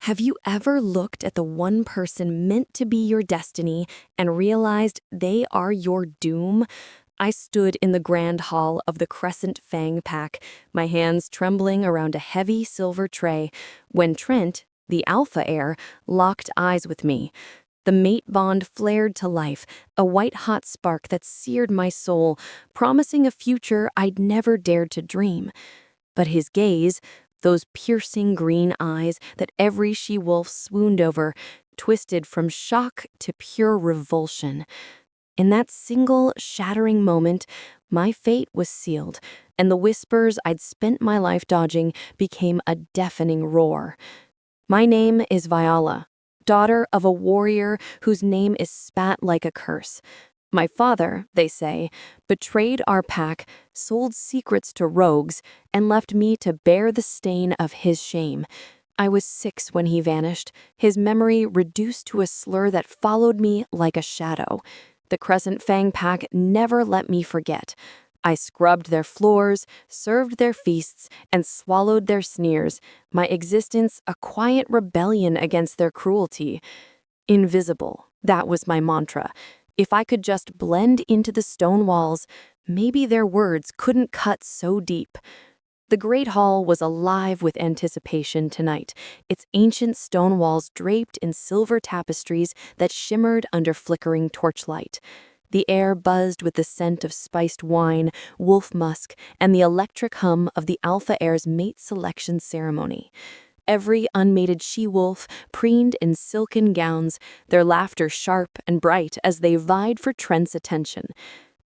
Have you ever looked at the one person meant to be your destiny and realized they are your doom? I stood in the grand hall of the Crescent Fang Pack, my hands trembling around a heavy silver tray, when Trent, the alpha heir, locked eyes with me. The mate bond flared to life, a white-hot spark that seared my soul, promising a future I'd never dared to dream. But his gaze, those piercing green eyes that every she-wolf swooned over, twisted from shock to pure revulsion. In that single, shattering moment, my fate was sealed, and the whispers I'd spent my life dodging became a deafening roar. My name is Viola, daughter of a warrior whose name is spat like a curse. My father, they say, betrayed our pack, sold secrets to rogues, and left me to bear the stain of his shame. I was 6 when he vanished, his memory reduced to a slur that followed me like a shadow. The Crescent Fang Pack never let me forget. I scrubbed their floors, served their feasts, and swallowed their sneers, my existence a quiet rebellion against their cruelty. Invisible, that was my mantra. If I could just blend into the stone walls, maybe their words couldn't cut so deep. The Great Hall was alive with anticipation tonight, its ancient stone walls draped in silver tapestries that shimmered under flickering torchlight. The air buzzed with the scent of spiced wine, wolf musk, and the electric hum of the alpha heir's mate selection ceremony. Every unmated she-wolf preened in silken gowns, their laughter sharp and bright as they vied for Trent's attention.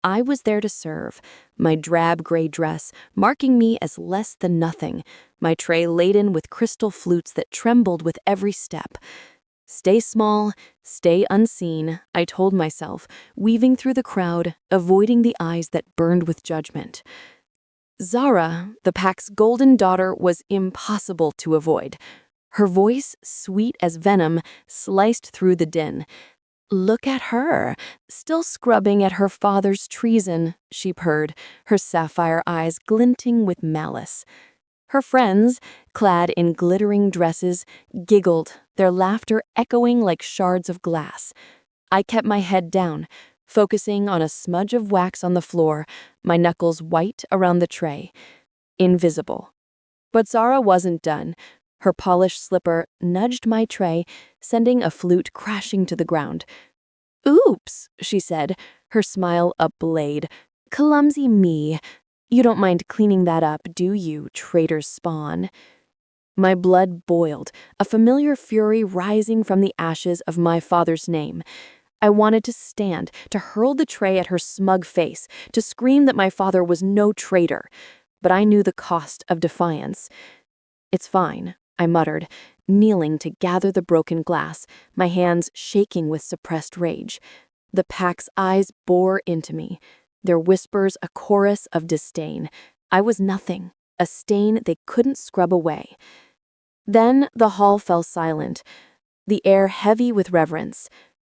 I was there to serve, my drab gray dress marking me as less than nothing, my tray laden with crystal flutes that trembled with every step. Stay small, stay unseen, I told myself, weaving through the crowd, avoiding the eyes that burned with judgment. Zara, the pack's golden daughter, was impossible to avoid. Her voice, sweet as venom, sliced through the din. "Look at her, still scrubbing at her father's treason," she purred, her sapphire eyes glinting with malice. Her friends, clad in glittering dresses, giggled, their laughter echoing like shards of glass. I kept my head down, focusing on a smudge of wax on the floor, my knuckles white around the tray. Invisible. But Zara wasn't done. Her polished slipper nudged my tray, sending a flute crashing to the ground. "Oops," she said, her smile a blade. "Clumsy me. You don't mind cleaning that up, do you, traitor's spawn?" My blood boiled, a familiar fury rising from the ashes of my father's name. I wanted to stand, to hurl the tray at her smug face, to scream that my father was no traitor. But I knew the cost of defiance. "It's fine," I muttered, kneeling to gather the broken glass, my hands shaking with suppressed rage. The pack's eyes bore into me, their whispers a chorus of disdain. I was nothing, a stain they couldn't scrub away. Then the hall fell silent, the air heavy with reverence.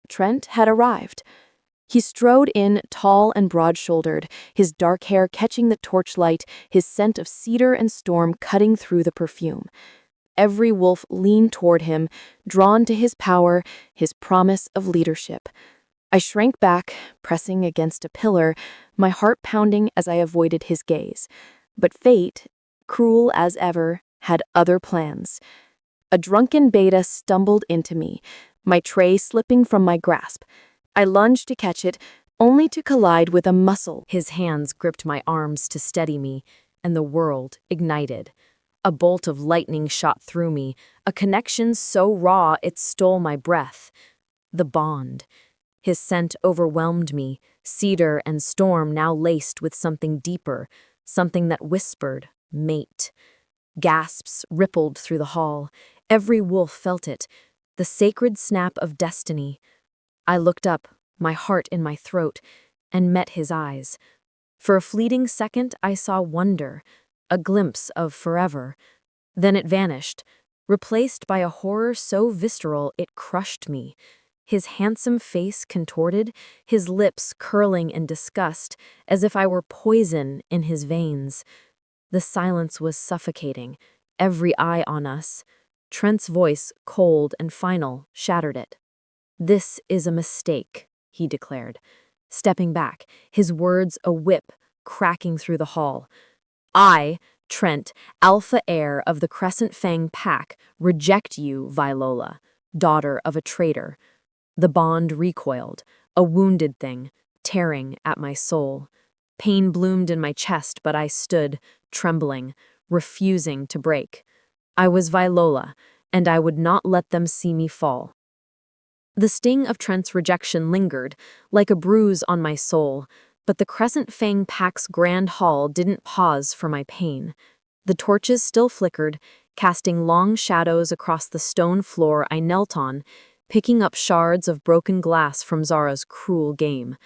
Trent had arrived. He strode in, tall and broad-shouldered, his dark hair catching the torchlight, his scent of cedar and storm cutting through the perfume. Every wolf leaned toward him, drawn to his power, his promise of leadership. I shrank back, pressing against a pillar, my heart pounding as I avoided his gaze. But fate, cruel as ever, had other plans. A drunken beta stumbled into me, my tray slipping from my grasp. I lunged to catch it, only to collide with a muscle. His hands gripped my arms to steady me, and the world ignited. A bolt of lightning shot through me, a connection so raw it stole my breath. The bond. His scent overwhelmed me, cedar and storm now laced with something deeper, something that whispered, mate. Gasps rippled through the hall. Every wolf felt it, the sacred snap of destiny. I looked up, my heart in my throat, and met his eyes. For a fleeting second, I saw wonder, a glimpse of forever. Then it vanished, replaced by a horror so visceral it crushed me. His handsome face contorted, his lips curling in disgust, as if I were poison in his veins. The silence was suffocating, every eye on us. Trent's voice, cold and final, shattered it. "This is a mistake," he declared, stepping back, his words a whip cracking through the hall. "I, Trent, alpha heir of the Crescent Fang pack, reject you, Viola, daughter of a traitor." The bond recoiled, a wounded thing, tearing at my soul. Pain bloomed in my chest, but I stood, trembling, refusing to break. I was Viola, and I would not let them see me fall. The sting of Trent's rejection lingered, like a bruise on my soul, but the Crescent Fang Pack's grand hall didn't pause for my pain. The torches still flickered, casting long shadows across the stone floor I knelt on, picking up shards of broken glass from Zara's cruel game.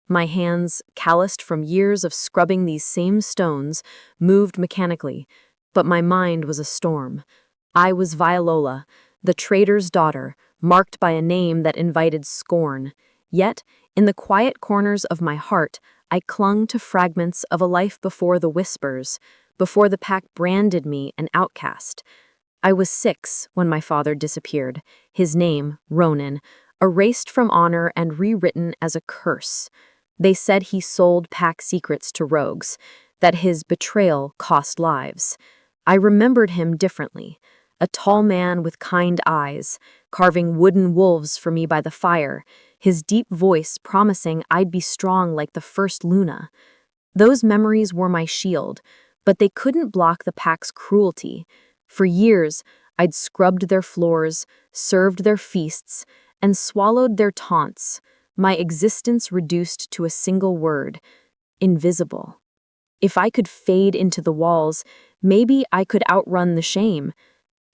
My hands, calloused from years of scrubbing these same stones, moved mechanically, but my mind was a storm. I was Viola, the traitor's daughter, marked by a name that invited scorn. Yet, in the quiet corners of my heart, I clung to fragments of a life before the whispers, before the pack branded me an outcast. I was 6 when my father disappeared, his name, Ronan, erased from honor and rewritten as a curse. They said he sold pack secrets to rogues, that his betrayal cost lives. I remembered him differently, a tall man with kind eyes, carving wooden wolves for me by the fire, his deep voice promising I'd be strong like the first Luna. Those memories were my shield, but they couldn't block the pack's cruelty. For years, I'd scrubbed their floors, served their feasts, and swallowed their taunts, my existence reduced to a single word: invisible. If I could fade into the walls, maybe I could outrun the shame.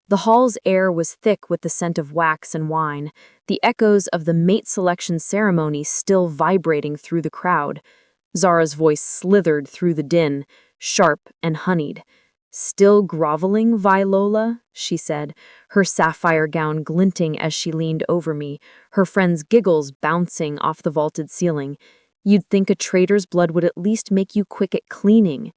The hall's air was thick with the scent of wax and wine, the echoes of the mate selection ceremony still vibrating through the crowd. Zara's voice slithered through the din, sharp and honeyed. "Still groveling, Viola?" she said, her sapphire gown glinting as she leaned over me, her friend's giggles bouncing off the vaulted ceiling. "You'd think a traitor's blood would at least make you quick at cleaning."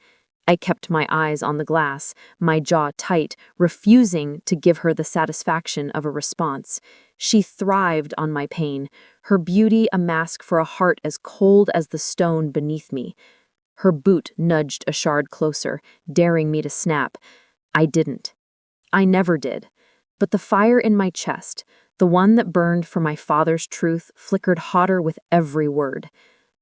I kept my eyes on the glass, my jaw tight, refusing to give her the satisfaction of a response. She thrived on my pain, her beauty a mask for a heart as cold as the stone beneath me. Her boot nudged a shard closer, daring me to snap. I didn't. I never did. But the fire in my chest, the one that burned for my father's truth, flickered hotter with every word.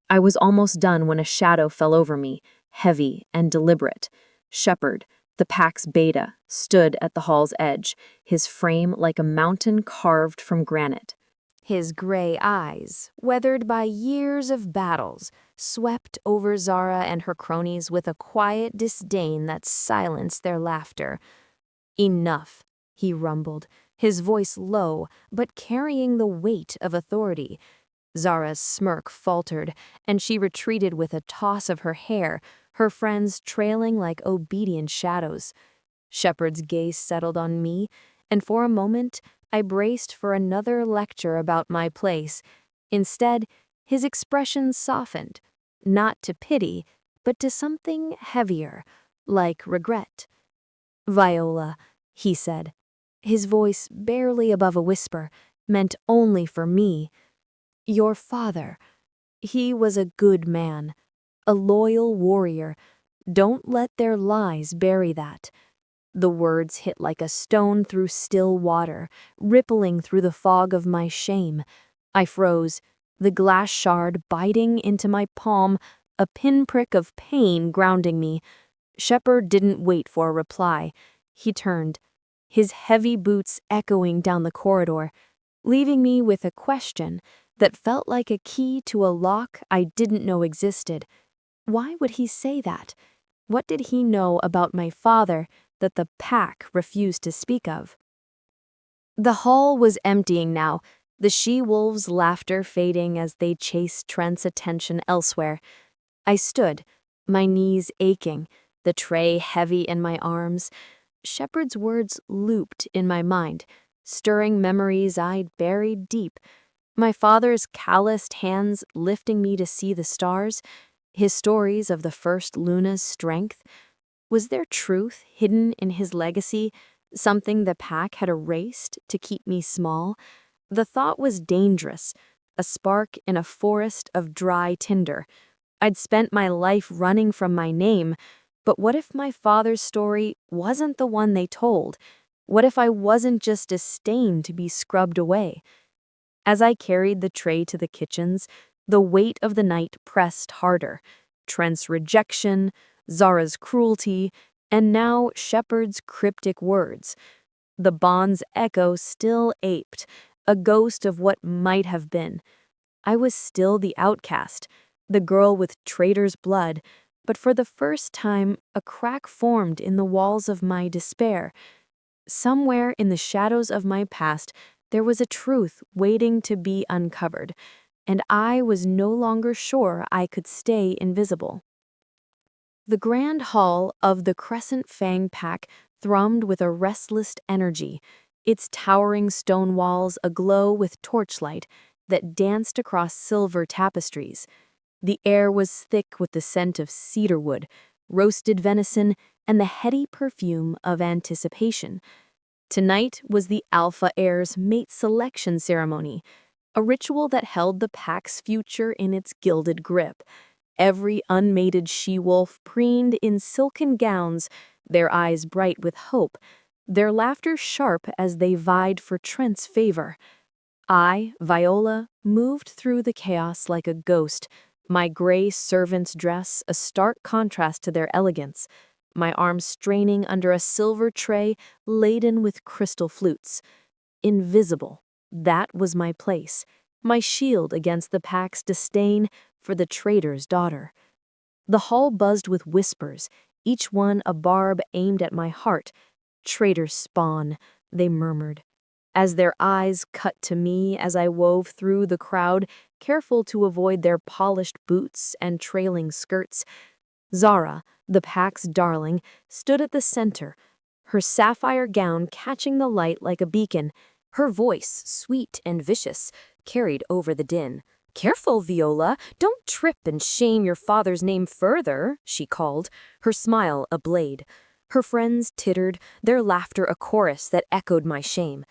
I was almost done when a shadow fell over me, heavy and deliberate. Shepherd, the pack's beta, stood at the hall's edge, his frame like a mountain carved from granite. His gray eyes, weathered by years of battles, swept over Zara and her cronies with a quiet disdain that silenced their laughter. "Enough," he rumbled, his voice low, but carrying the weight of authority. Zara's smirk faltered, and she retreated with a toss of her hair, her friends trailing like obedient shadows. Shepard's gaze settled on me, and for a moment I braced for another lecture about my place. Instead, his expression softened, not to pity, but to something heavier, like regret. "Viola," he said, his voice barely above a whisper, meant only for me. "Your father, he was a good man, a loyal warrior. Don't let their lies bury that." The words hit like a stone through still water, rippling through the fog of my shame. I froze, the glass shard biting into my palm, a pinprick of pain grounding me. Shepard didn't wait for a reply. He turned, his heavy boots echoing down the corridor, leaving me with a question that felt like a key to a lock I didn't know existed. Why would he say that? What did he know about my father that the pack refused to speak of? The hall was emptying now, the she-wolves' laughter fading as they chased Trent's attention elsewhere. I stood, my knees aching, the tray heavy in my arms. Shepard's words looped in my mind, stirring memories I'd buried deep. My father's calloused hands lifting me to see the stars, his stories of the first Luna's strength. Was there truth hidden in his legacy, something the pack had erased to keep me small. The thought was dangerous, a spark in a forest of dry tinder. I'd spent my life running from my name, but what if my father's story wasn't the one they told? What if I wasn't just a stain to be scrubbed away? As I carried the tray to the kitchens, the weight of the night pressed harder. Trent's rejection, Zara's cruelty, and now Shepard's cryptic words. The bond's echo still aped, a ghost of what might have been. I was still the outcast, the girl with traitor's blood, but for the first time, a crack formed in the walls of my despair. Somewhere in the shadows of my past, there was a truth waiting to be uncovered, and I was no longer sure I could stay invisible. The grand hall of the Crescent Fang Pack thrummed with a restless energy, its towering stone walls aglow with torchlight that danced across silver tapestries. The air was thick with the scent of cedarwood, roasted venison, and the heady perfume of anticipation. Tonight was the Alpha Heir's mate selection ceremony, a ritual that held the pack's future in its gilded grip. Every unmated she-wolf preened in silken gowns, their eyes bright with hope, their laughter sharp as they vied for Trent's favor. I, Viola, moved through the chaos like a ghost, my gray servant's dress a stark contrast to their elegance, my arms straining under a silver tray laden with crystal flutes. Invisible, that was my place, my shield against the pack's disdain for the traitor's daughter. The hall buzzed with whispers, each one a barb aimed at my heart. Traitor's spawn, they murmured, as their eyes cut to me as I wove through the crowd, careful to avoid their polished boots and trailing skirts. Zara, the pack's darling, stood at the center, her sapphire gown catching the light like a beacon. Her voice, sweet and vicious, carried over the din. "Careful, Viola, don't trip and shame your father's name further," she called, her smile a blade. Her friends tittered, their laughter a chorus that echoed my shame.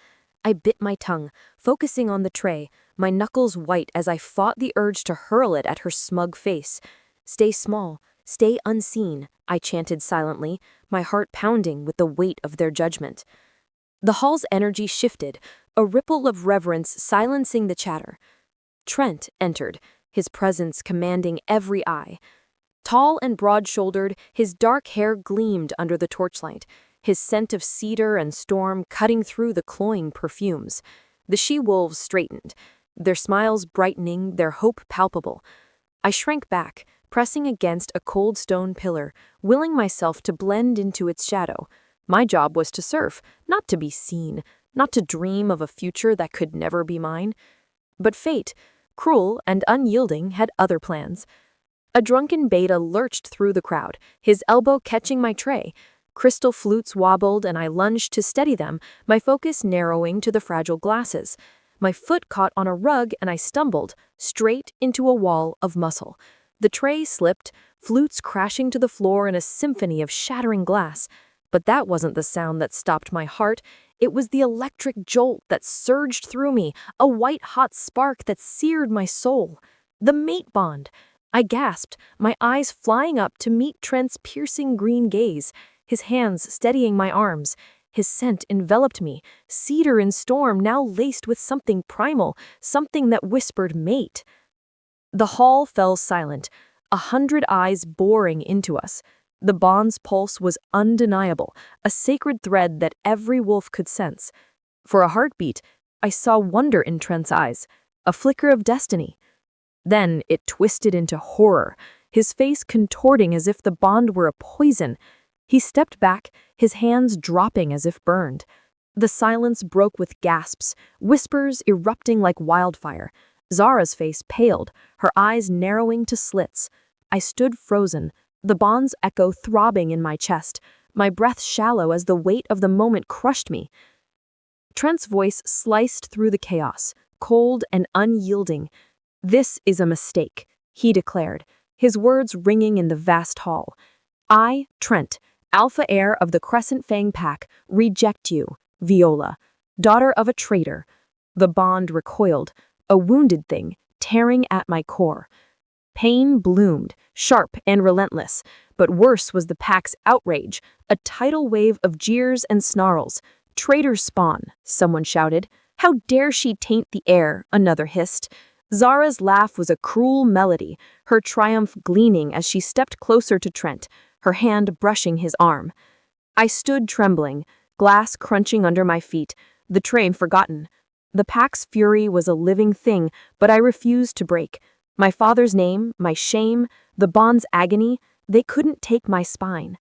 I bit my tongue, focusing on the tray, my knuckles white as I fought the urge to hurl it at her smug face. "Stay small, stay unseen," I chanted silently, my heart pounding with the weight of their judgment. The hall's energy shifted, a ripple of reverence silencing the chatter. Trent entered, his presence commanding every eye. Tall and broad-shouldered, his dark hair gleamed under the torchlight, his scent of cedar and storm cutting through the cloying perfumes. The she-wolves straightened, their smiles brightening, their hope palpable. I shrank back, pressing against a cold stone pillar, willing myself to blend into its shadow. My job was to serve, not to be seen, not to dream of a future that could never be mine. But fate, cruel and unyielding, had other plans. A drunken beta lurched through the crowd, his elbow catching my tray. Crystal flutes wobbled and I lunged to steady them, my focus narrowing to the fragile glasses. My foot caught on a rug and I stumbled, straight into a wall of muscle. The tray slipped, flutes crashing to the floor in a symphony of shattering glass. But that wasn't the sound that stopped my heart. It was the electric jolt that surged through me, a white-hot spark that seared my soul. The mate bond. I gasped, my eyes flying up to meet Trent's piercing green gaze, his hands steadying my arms. His scent enveloped me, cedar and storm now laced with something primal, something that whispered mate. The hall fell silent, 100 eyes boring into us. The bond's pulse was undeniable, a sacred thread that every wolf could sense. For a heartbeat, I saw wonder in Trent's eyes, a flicker of destiny. Then it twisted into horror, his face contorting as if the bond were a poison. He stepped back, his hands dropping as if burned. The silence broke with gasps, whispers erupting like wildfire. Zara's face paled, her eyes narrowing to slits. I stood frozen, the bond's echo throbbing in my chest, my breath shallow as the weight of the moment crushed me. Trent's voice sliced through the chaos, cold and unyielding. "This is a mistake," he declared, his words ringing in the vast hall. "I, Trent, Alpha heir of the Crescent Fang Pack, reject you, Viola, daughter of a traitor. The bond recoiled, a wounded thing, tearing at my core. Pain bloomed, sharp and relentless, but worse was the pack's outrage, a tidal wave of jeers and snarls. Traitor spawn, someone shouted. How dare she taint the air, another hissed. Zara's laugh was a cruel melody, her triumph gleaming as she stepped closer to Trent, her hand brushing his arm. I stood trembling, glass crunching under my feet, the train forgotten. The pack's fury was a living thing, but I refused to break. My father's name, my shame, the bond's agony, they couldn't take my spine.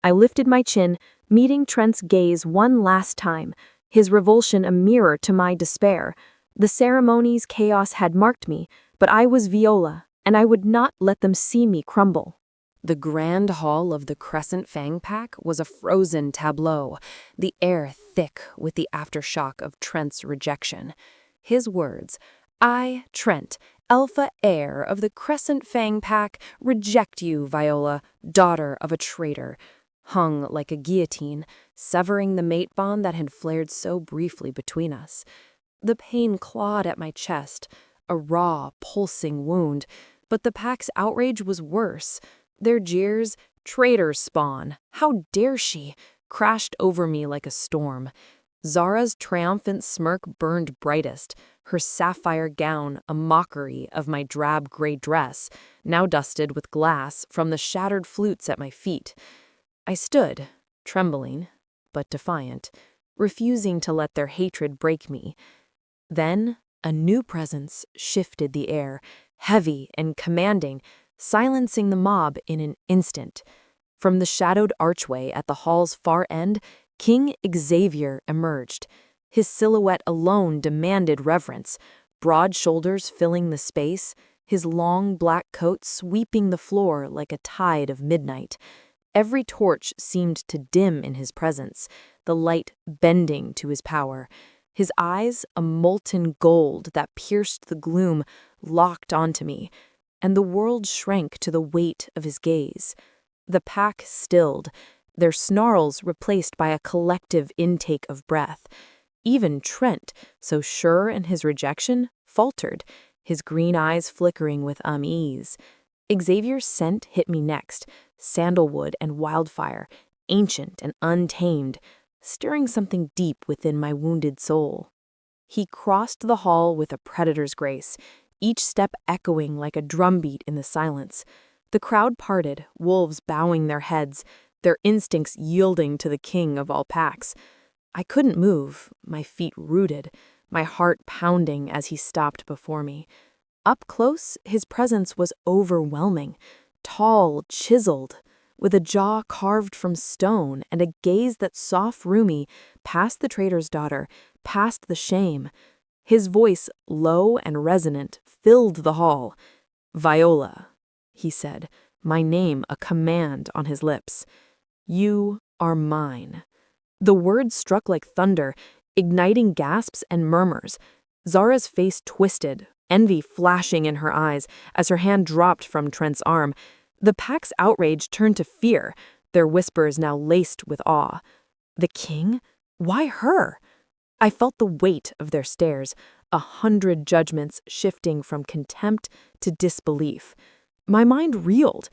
I lifted my chin, meeting Trent's gaze one last time, his revulsion a mirror to my despair. The ceremony's chaos had marked me, but I was Viola, and I would not let them see me crumble. The grand hall of the Crescent Fang Pack was a frozen tableau, the air thick with the aftershock of Trent's rejection. His words, I, Trent, Alpha heir of the Crescent Fang Pack, reject you, Viola, daughter of a traitor, hung like a guillotine, severing the mate bond that had flared so briefly between us. The pain clawed at my chest, a raw, pulsing wound, but the pack's outrage was worse. Their jeers, traitor spawn, how dare she, crashed over me like a storm. Zara's triumphant smirk burned brightest, her sapphire gown a mockery of my drab gray dress, now dusted with glass from the shattered flutes at my feet. I stood, trembling, but defiant, refusing to let their hatred break me. Then a new presence shifted the air, heavy and commanding, silencing the mob in an instant. From the shadowed archway at the hall's far end, King Xavier emerged. His silhouette alone demanded reverence, broad shoulders filling the space, his long black coat sweeping the floor like a tide of midnight. Every torch seemed to dim in his presence, the light bending to his power. His eyes, a molten gold that pierced the gloom, locked onto me, and the world shrank to the weight of his gaze. The pack stilled, their snarls replaced by a collective intake of breath. Even Trent, so sure in his rejection, faltered, his green eyes flickering with unease. Xavier's scent hit me next, sandalwood and wildfire, ancient and untamed, stirring something deep within my wounded soul. He crossed the hall with a predator's grace, each step echoing like a drumbeat in the silence. The crowd parted, wolves bowing their heads, their instincts yielding to the king of all packs. I couldn't move, my feet rooted, my heart pounding as he stopped before me. Up close, his presence was overwhelming, tall, chiseled, with a jaw carved from stone and a gaze that saw through me, past the traitor's daughter, past the shame. His voice, low and resonant, filled the hall. Viola, he said, my name a command on his lips. You are mine. The words struck like thunder, igniting gasps and murmurs. Zara's face twisted, envy flashing in her eyes as her hand dropped from Trent's arm. The pack's outrage turned to fear, their whispers now laced with awe. The king? Why her? I felt the weight of their stares, 100 judgments shifting from contempt to disbelief. My mind reeled.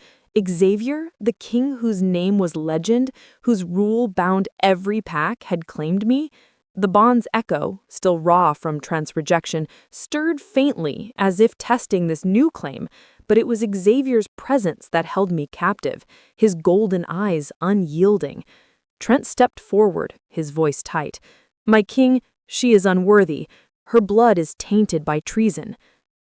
Xavier, the king whose name was legend, whose rule bound every pack, had claimed me. The bond's echo, still raw from Trent's rejection, stirred faintly as if testing this new claim, but it was Xavier's presence that held me captive, his golden eyes unyielding. Trent stepped forward, his voice tight. My king, she is unworthy. Her blood is tainted by treason.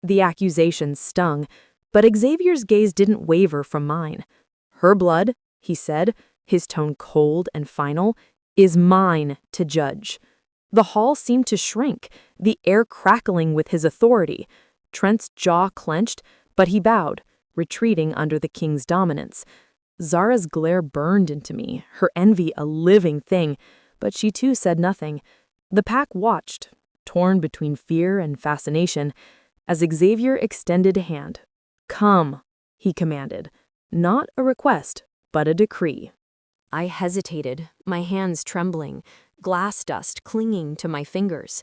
The accusations stung, but Xavier's gaze didn't waver from mine. Her blood, he said, his tone cold and final, is mine to judge. The hall seemed to shrink, the air crackling with his authority. Trent's jaw clenched, but he bowed, retreating under the king's dominance. Zara's glare burned into me, her envy a living thing, but she too said nothing. The pack watched, torn between fear and fascination, as Xavier extended a hand. Come, he commanded, not a request, but a decree. I hesitated, my hands trembling, glass dust clinging to my fingers.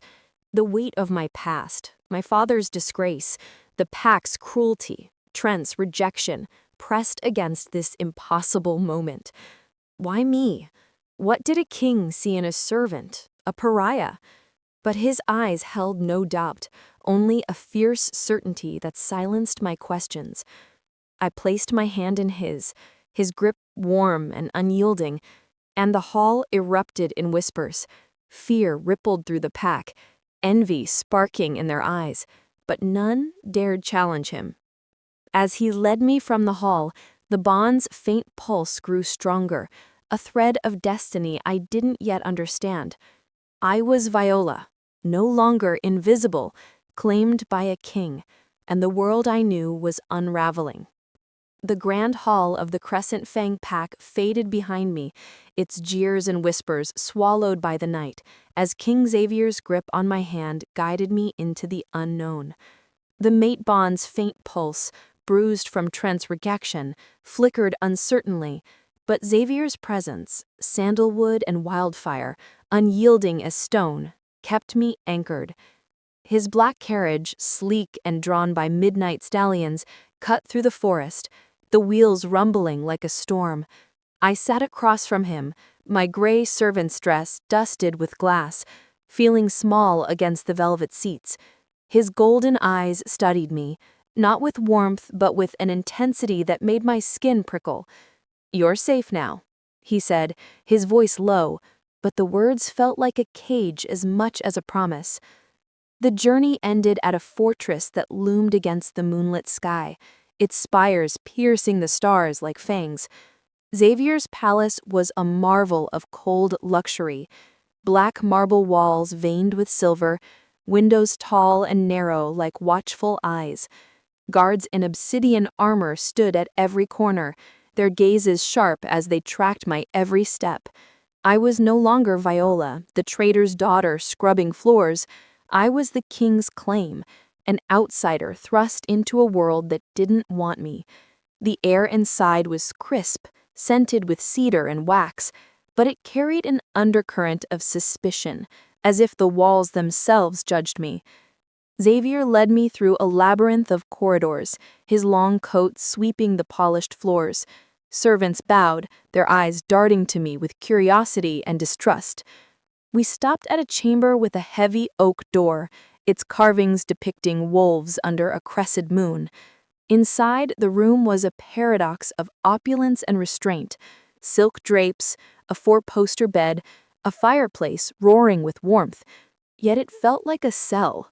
The weight of my past, my father's disgrace, the pack's cruelty, Trent's rejection, pressed against this impossible moment. Why me? What did a king see in a servant, a pariah? But his eyes held no doubt, only a fierce certainty that silenced my questions. I placed my hand in his grip warm and unyielding, and the hall erupted in whispers. Fear rippled through the pack, envy sparking in their eyes, but none dared challenge him. As he led me from the hall, the bond's faint pulse grew stronger, a thread of destiny I didn't yet understand. I was Viola, no longer invisible, claimed by a king, and the world I knew was unraveling. The grand hall of the Crescent Fang pack faded behind me, its jeers and whispers swallowed by the night, as King Xavier's grip on my hand guided me into the unknown. The mate bond's faint pulse, bruised from Trent's rejection, flickered uncertainly, but Xavier's presence, sandalwood and wildfire, unyielding as stone, kept me anchored. His black carriage, sleek and drawn by midnight stallions, cut through the forest, the wheels rumbling like a storm. I sat across from him, my gray servant's dress dusted with glass, feeling small against the velvet seats. His golden eyes studied me, not with warmth but with an intensity that made my skin prickle. "You're safe now," he said, his voice low, but the words felt like a cage as much as a promise. The journey ended at a fortress that loomed against the moonlit sky, its spires piercing the stars like fangs. Xavier's palace was a marvel of cold luxury, black marble walls veined with silver, windows tall and narrow like watchful eyes. Guards in obsidian armor stood at every corner, their gazes sharp as they tracked my every step. I was no longer Viola, the trader's daughter scrubbing floors. I was the king's claim, an outsider thrust into a world that didn't want me. The air inside was crisp, scented with cedar and wax, but it carried an undercurrent of suspicion, as if the walls themselves judged me. Xavier led me through a labyrinth of corridors, his long coat sweeping the polished floors. Servants bowed, their eyes darting to me with curiosity and distrust. We stopped at a chamber with a heavy oak door, its carvings depicting wolves under a crescent moon. Inside, the room was a paradox of opulence and restraint: silk drapes, a four-poster bed, a fireplace roaring with warmth. Yet it felt like a cell.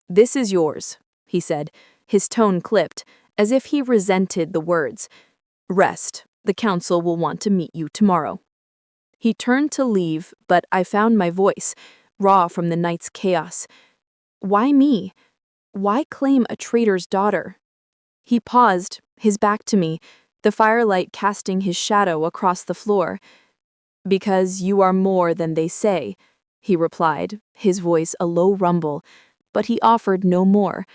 "This is yours," he said, his tone clipped, as if he resented the words. "Rest. The council will want to meet you tomorrow." He turned to leave, but I found my voice, raw from the night's chaos. Why me? Why claim a traitor's daughter? He paused, his back to me, the firelight casting his shadow across the floor. "Because you are more than they say," he replied, his voice a low rumble, but he offered no more,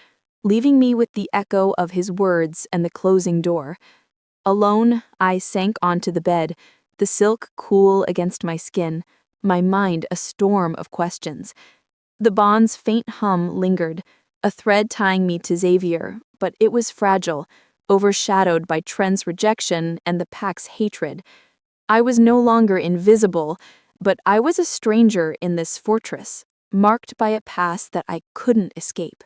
leaving me with the echo of his words and the closing door. Alone, I sank onto the bed, the silk cool against my skin, my mind a storm of questions. The bond's faint hum lingered, a thread tying me to Xavier, but it was fragile, overshadowed by Trent's rejection and the pack's hatred. I was no longer invisible, but I was a stranger in this fortress, marked by a past that I couldn't escape.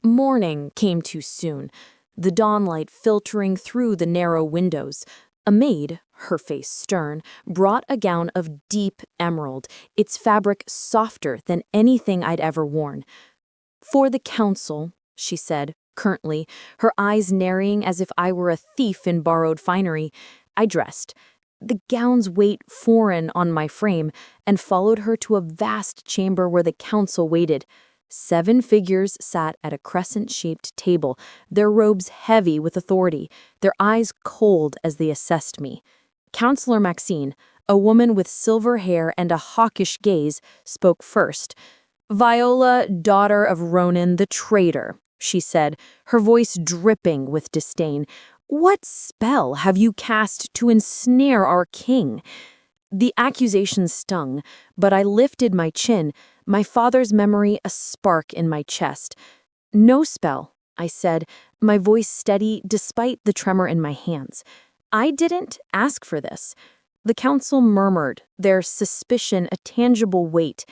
Morning came too soon, the dawnlight filtering through the narrow windows. A maid, her face stern, brought a gown of deep emerald, its fabric softer than anything I'd ever worn. "For the council," she said, curtly, her eyes narrowing as if I were a thief in borrowed finery. I dressed, the gown's weight foreign on my frame, and followed her to a vast chamber where the council waited. 7 figures sat at a crescent-shaped table, their robes heavy with authority, their eyes cold as they assessed me. Counselor Maxine, a woman with silver hair and a hawkish gaze, spoke first. "Viola, daughter of Ronan the traitor," she said, her voice dripping with disdain. What spell have you cast to ensnare our king? The accusation stung, but I lifted my chin, my father's memory a spark in my chest. No spell, I said, my voice steady despite the tremor in my hands. I didn't ask for this. The council murmured, their suspicion a tangible weight.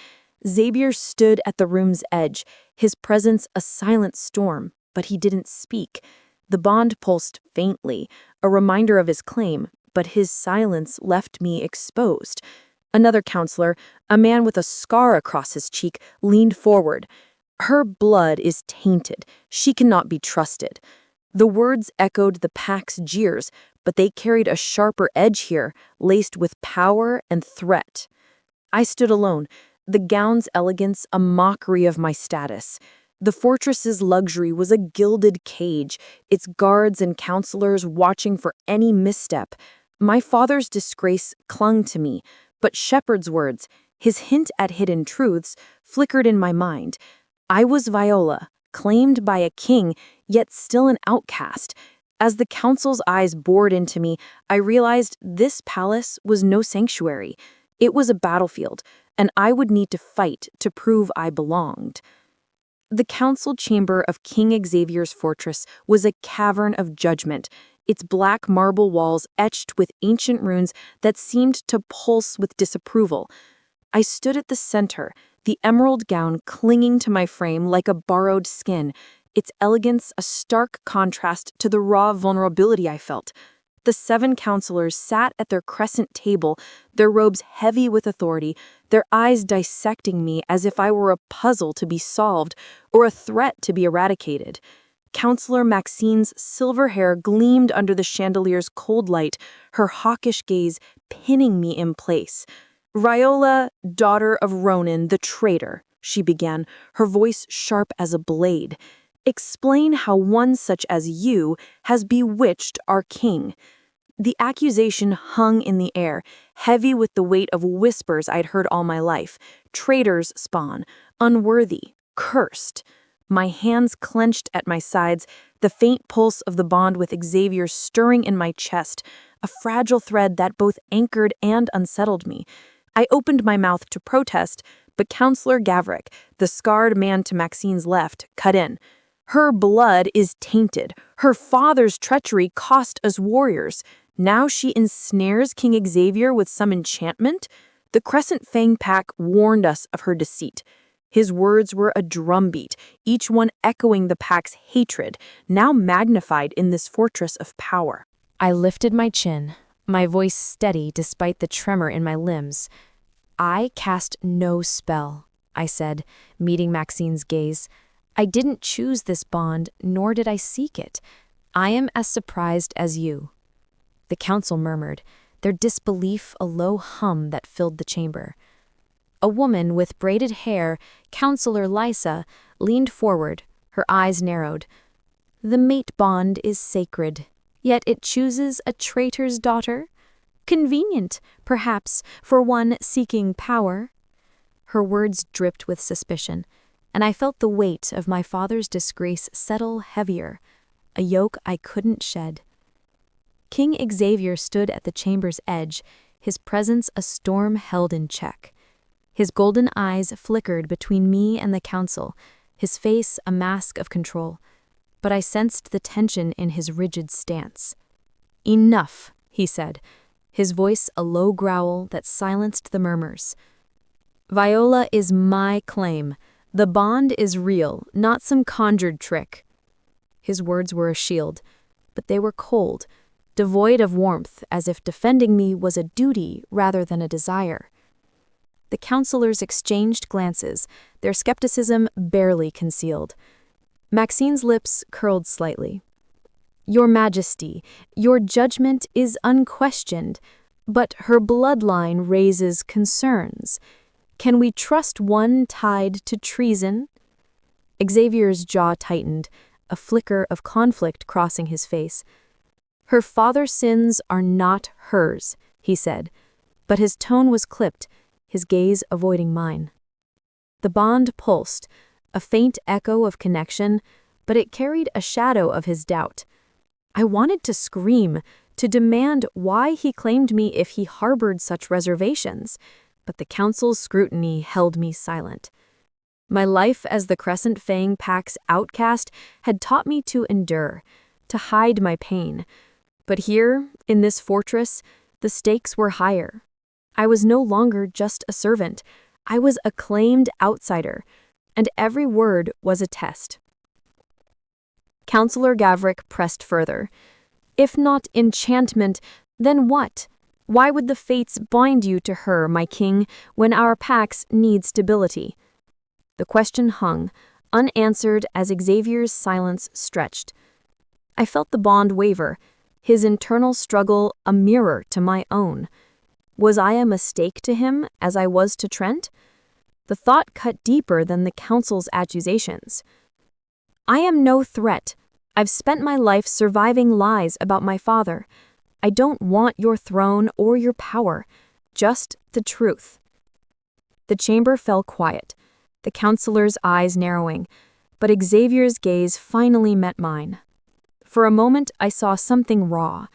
Xavier stood at the room's edge, his presence a silent storm, but he didn't speak. The bond pulsed faintly, a reminder of his claim, but his silence left me exposed. Another counselor, a man with a scar across his cheek, leaned forward. Her blood is tainted. She cannot be trusted. The words echoed the pack's jeers, but they carried a sharper edge here, laced with power and threat. I stood alone, the gown's elegance a mockery of my status. The fortress's luxury was a gilded cage, its guards and counselors watching for any misstep. My father's disgrace clung to me, but Shepard's words, his hint at hidden truths, flickered in my mind. I was Viola, claimed by a king, yet still an outcast. As the council's eyes bored into me, I realized this palace was no sanctuary. It was a battlefield, and I would need to fight to prove I belonged. The council chamber of King Xavier's fortress was a cavern of judgment, its black marble walls etched with ancient runes that seemed to pulse with disapproval. I stood at the center, the emerald gown clinging to my frame like a borrowed skin, its elegance a stark contrast to the raw vulnerability I felt. The 7 counselors sat at their crescent table, their robes heavy with authority, their eyes dissecting me as if I were a puzzle to be solved or a threat to be eradicated. Counselor Maxine's silver hair gleamed under the chandelier's cold light, her hawkish gaze pinning me in place. "Viola, daughter of Ronan, the traitor," she began, her voice sharp as a blade. "Explain how one such as you has bewitched our king." The accusation hung in the air, heavy with the weight of whispers I'd heard all my life. Traitor's spawn, unworthy, cursed. My hands clenched at my sides, the faint pulse of the bond with Xavier stirring in my chest, a fragile thread that both anchored and unsettled me. I opened my mouth to protest, but Counselor Gavrick, the scarred man to Maxine's left, cut in. "Her blood is tainted. Her father's treachery cost us warriors. Now she ensnares King Xavier with some enchantment?" The Crescent Fang Pack warned us of her deceit. His words were a drumbeat, each one echoing the pack's hatred, now magnified in this fortress of power. I lifted my chin, my voice steady despite the tremor in my limbs. "I cast no spell," I said, meeting Maxine's gaze. "I didn't choose this bond, nor did I seek it. I am as surprised as you." The council murmured, their disbelief a low hum that filled the chamber. A woman with braided hair, Counselor Lysa, leaned forward, her eyes narrowed. "The mate bond is sacred, yet it chooses a traitor's daughter? Convenient, perhaps, for one seeking power." Her words dripped with suspicion, and I felt the weight of my father's disgrace settle heavier, a yoke I couldn't shed. King Xavier stood at the chamber's edge, his presence a storm held in check. His golden eyes flickered between me and the council, his face a mask of control, but I sensed the tension in his rigid stance. "Enough," he said, his voice a low growl that silenced the murmurs. "Viola is my claim. The bond is real, not some conjured trick." His words were a shield, but they were cold, devoid of warmth, as if defending me was a duty rather than a desire. The counselors exchanged glances, their skepticism barely concealed. Maxine's lips curled slightly. "Your Majesty, your judgment is unquestioned, but her bloodline raises concerns. Can we trust one tied to treason?" Xavier's jaw tightened, a flicker of conflict crossing his face. "Her father's sins are not hers," he said, but his tone was clipped, his gaze avoiding mine. The bond pulsed, a faint echo of connection, but it carried a shadow of his doubt. I wanted to scream, to demand why he claimed me if he harbored such reservations, but the council's scrutiny held me silent. My life as the Crescent Fang Pack's outcast had taught me to endure, to hide my pain. But here, in this fortress, the stakes were higher. I was no longer just a servant. I was a claimed outsider, and every word was a test. Counselor Gavrick pressed further. If not enchantment, then what? Why would the fates bind you to her, my king, when our packs need stability? The question hung, unanswered as Xavier's silence stretched. I felt the bond waver, his internal struggle a mirror to my own. Was I a mistake to him as I was to Trent? The thought cut deeper than the council's accusations. I am no threat. I've spent my life surviving lies about my father. I don't want your throne or your power, just the truth. The chamber fell quiet, the counselor's eyes narrowing, but Xavier's gaze finally met mine. For a moment I saw something raw,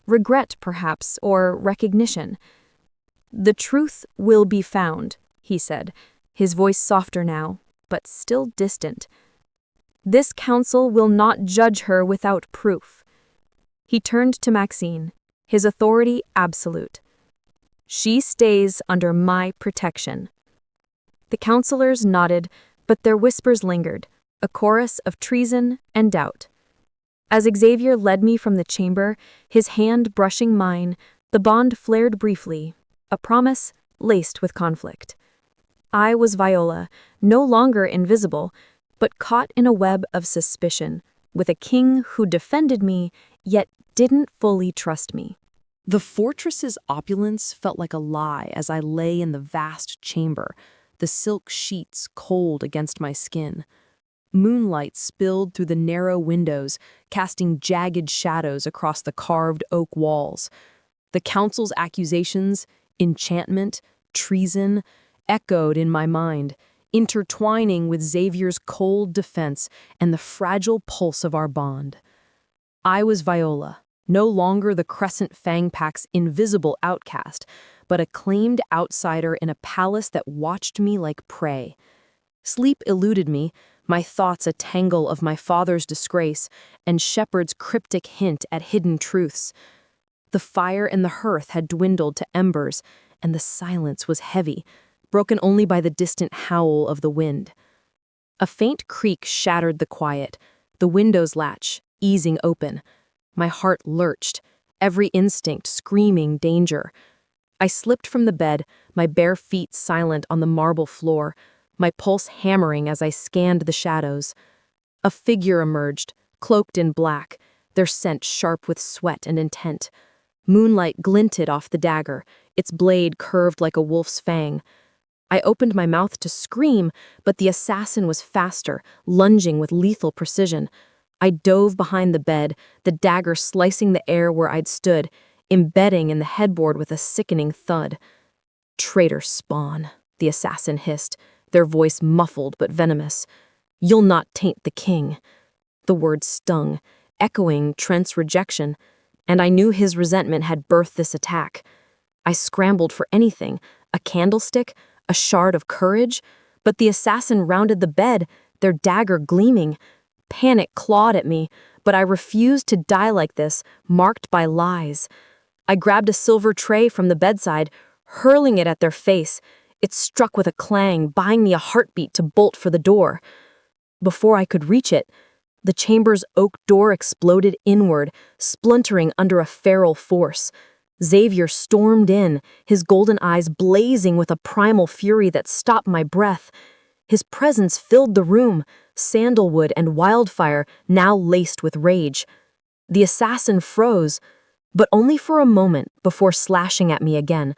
regret perhaps, or recognition. The truth will be found, he said, his voice softer now, but still distant. This council will not judge her without proof. He turned to Maxine, his authority absolute. She stays under my protection. The counselors nodded, but their whispers lingered, a chorus of treason and doubt. As Xavier led me from the chamber, his hand brushing mine, the bond flared briefly, a promise laced with conflict. I was Viola, no longer invisible, but caught in a web of suspicion, with a king who defended me, yet didn't fully trust me. The fortress's opulence felt like a lie as I lay in the vast chamber, the silk sheets cold against my skin. Moonlight spilled through the narrow windows, casting jagged shadows across the carved oak walls. The council's accusations, enchantment, treason, echoed in my mind, intertwining with Xavier's cold defense and the fragile pulse of our bond. I was Viola, no longer the Crescent Fang Pack's invisible outcast, but a claimed outsider in a palace that watched me like prey. Sleep eluded me, my thoughts a tangle of my father's disgrace and Shepard's cryptic hint at hidden truths. The fire in the hearth had dwindled to embers, and the silence was heavy, broken only by the distant howl of the wind. A faint creak shattered the quiet, the window's latch, easing open. My heart lurched, every instinct screaming danger. I slipped from the bed, my bare feet silent on the marble floor, my pulse hammering as I scanned the shadows. A figure emerged, cloaked in black, their scent sharp with sweat and intent. Moonlight glinted off the dagger, its blade curved like a wolf's fang. I opened my mouth to scream, but the assassin was faster, lunging with lethal precision. I dove behind the bed, the dagger slicing the air where I'd stood, embedding in the headboard with a sickening thud. "Traitor spawn," the assassin hissed, their voice muffled but venomous. "You'll not taint the king." The words stung, echoing Trent's rejection, and I knew his resentment had birthed this attack. I scrambled for anything, a candlestick, a shard of courage, but the assassin rounded the bed, their dagger gleaming. Panic clawed at me, but I refused to die like this, marked by lies. I grabbed a silver tray from the bedside, hurling it at their face. It struck with a clang, buying me a heartbeat to bolt for the door. Before I could reach it, the chamber's oak door exploded inward, splintering under a feral force. Xavier stormed in, his golden eyes blazing with a primal fury that stopped my breath. His presence filled the room, sandalwood and wildfire now laced with rage. The assassin froze, but only for a moment before slashing at me again.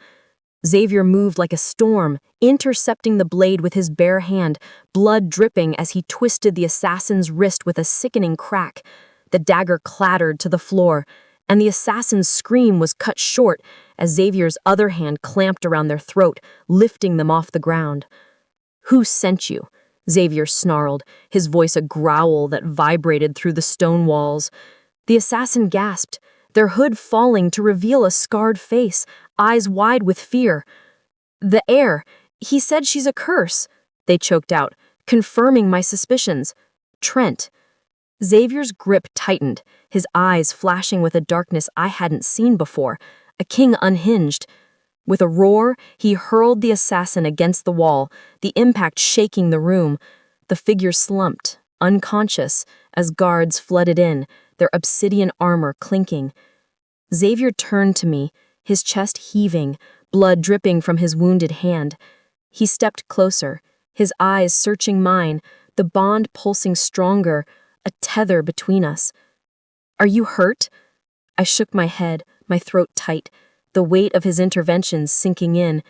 Xavier moved like a storm, intercepting the blade with his bare hand, blood dripping as he twisted the assassin's wrist with a sickening crack. The dagger clattered to the floor, and the assassin's scream was cut short as Xavier's other hand clamped around their throat, lifting them off the ground. "Who sent you?" Xavier snarled, his voice a growl that vibrated through the stone walls. The assassin gasped, their hood falling to reveal a scarred face, eyes wide with fear. The heir, he said she's a curse, they choked out, confirming my suspicions. Trent. Xavier's grip tightened, his eyes flashing with a darkness I hadn't seen before, a king unhinged. With a roar, he hurled the assassin against the wall, the impact shaking the room. The figure slumped, unconscious, as guards flooded in, their obsidian armor clinking. Xavier turned to me, his chest heaving, blood dripping from his wounded hand. He stepped closer, his eyes searching mine, the bond pulsing stronger, a tether between us. Are you hurt? I shook my head, my throat tight, the weight of his interventions sinking in.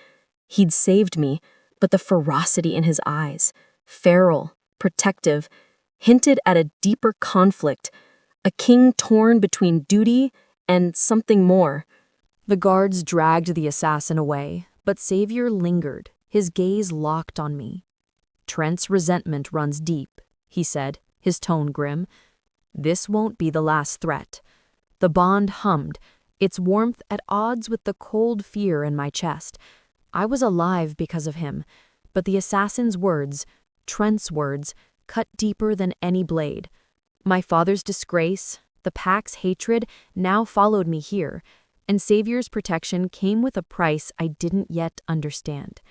He'd saved me, but the ferocity in his eyes, feral, protective, hinted at a deeper conflict, a king torn between duty and something more. The guards dragged the assassin away, but Xavier lingered, his gaze locked on me. Trent's resentment runs deep, he said, his tone grim. This won't be the last threat. The bond hummed, its warmth at odds with the cold fear in my chest. I was alive because of him, but the assassin's words, Trent's words, cut deeper than any blade. My father's disgrace, the pack's hatred, now followed me here, and Xavier's protection came with a price I didn't yet understand.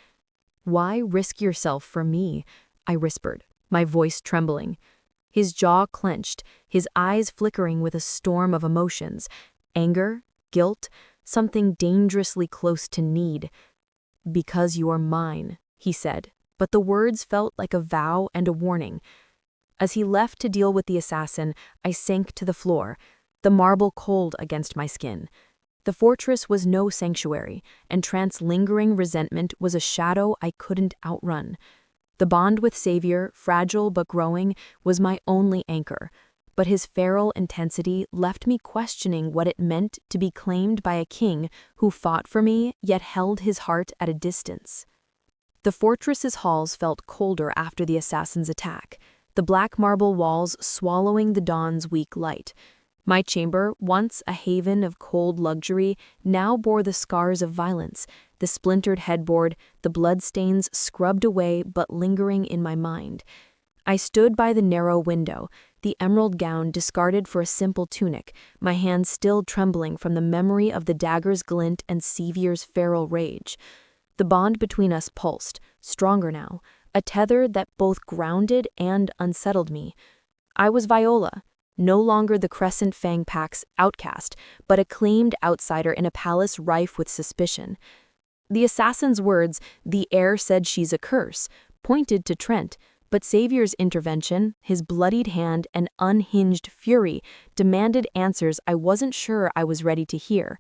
Why risk yourself for me? I whispered, my voice trembling. His jaw clenched, his eyes flickering with a storm of emotions, anger, guilt, something dangerously close to need. Because you're mine, he said, but the words felt like a vow and a warning. As he left to deal with the assassin, I sank to the floor, the marble cold against my skin. The fortress was no sanctuary, and Trent's lingering resentment was a shadow I couldn't outrun. The bond with Xavier, fragile but growing, was my only anchor, but his feral intensity left me questioning what it meant to be claimed by a king who fought for me yet held his heart at a distance. The fortress's halls felt colder after the assassin's attack, the black marble walls swallowing the dawn's weak light. My chamber, once a haven of cold luxury, now bore the scars of violence, the splintered headboard, the bloodstains scrubbed away but lingering in my mind. I stood by the narrow window, the emerald gown discarded for a simple tunic, my hands still trembling from the memory of the dagger's glint and Xavier's feral rage. The bond between us pulsed, stronger now, a tether that both grounded and unsettled me. I was Viola, no longer the Crescent Fang Pack's outcast, but a claimed outsider in a palace rife with suspicion. The assassin's words, "The heir said she's a curse," pointed to Trent, but Xavier's intervention, his bloodied hand and unhinged fury, demanded answers I wasn't sure I was ready to hear.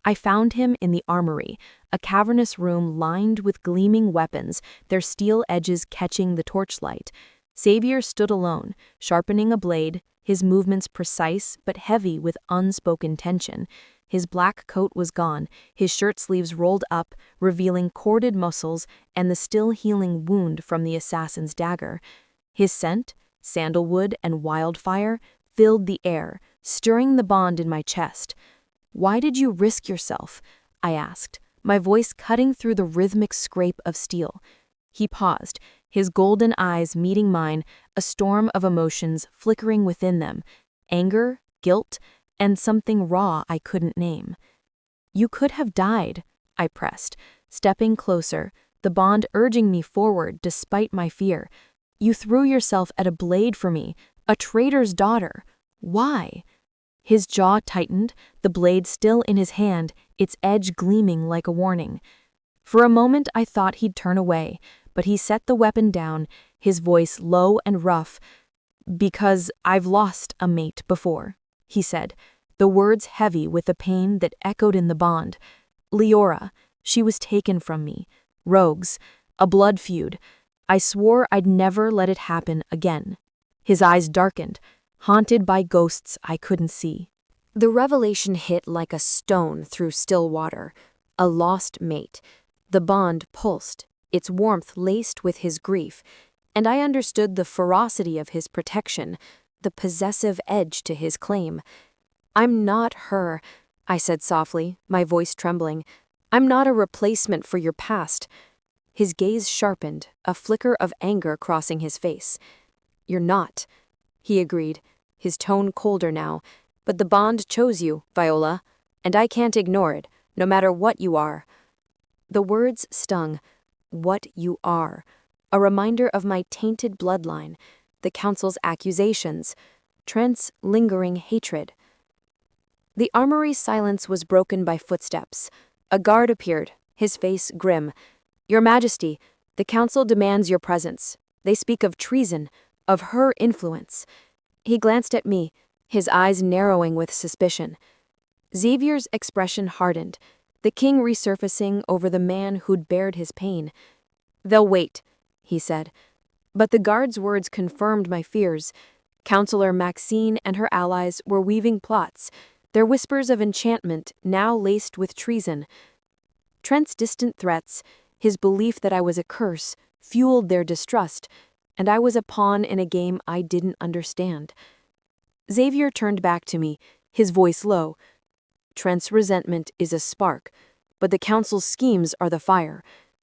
I found him in the armory, a cavernous room lined with gleaming weapons, their steel edges catching the torchlight. Xavier stood alone, sharpening a blade, his movements precise but heavy with unspoken tension. His black coat was gone, his shirt sleeves rolled up, revealing corded muscles and the still healing wound from the assassin's dagger. His scent, sandalwood and wildfire, filled the air, stirring the bond in my chest. "Why did you risk yourself?" I asked, my voice cutting through the rhythmic scrape of steel. He paused, his golden eyes meeting mine, a storm of emotions flickering within them, anger, guilt, and something raw I couldn't name. "You could have died," I pressed, stepping closer, the bond urging me forward despite my fear. "You threw yourself at a blade for me, a traitor's daughter. Why?" His jaw tightened, the blade still in his hand, its edge gleaming like a warning. For a moment I thought he'd turn away, but he set the weapon down, his voice low and rough. "Because I've lost a mate before," he said, the words heavy with the pain that echoed in the bond. "Leora, she was taken from me. Rogues, a blood feud. I swore I'd never let it happen again." His eyes darkened, haunted by ghosts I couldn't see. The revelation hit like a stone through still water. A lost mate. The bond pulsed, its warmth laced with his grief, and I understood the ferocity of his protection, the possessive edge to his claim. "I'm not her," I said softly, my voice trembling. "I'm not a replacement for your past." His gaze sharpened, a flicker of anger crossing his face. "You're not," he agreed, his tone colder now. "But the bond chose you, Viola, and I can't ignore it, no matter what you are." The words stung. What you are. A reminder of my tainted bloodline, the council's accusations, Trent's lingering hatred. The armory's silence was broken by footsteps. A guard appeared, his face grim. "Your Majesty, the council demands your presence. They speak of treason, of her influence." He glanced at me, his eyes narrowing with suspicion. Xavier's expression hardened, the king resurfacing over the man who'd bared his pain. "They'll wait," he said. But the guard's words confirmed my fears. Counselor Maxine and her allies were weaving plots, their whispers of enchantment now laced with treason. Trent's distant threats, his belief that I was a curse, fueled their distrust, and I was a pawn in a game I didn't understand. Xavier turned back to me, his voice low. "Trent's resentment is a spark, but the council's schemes are the fire.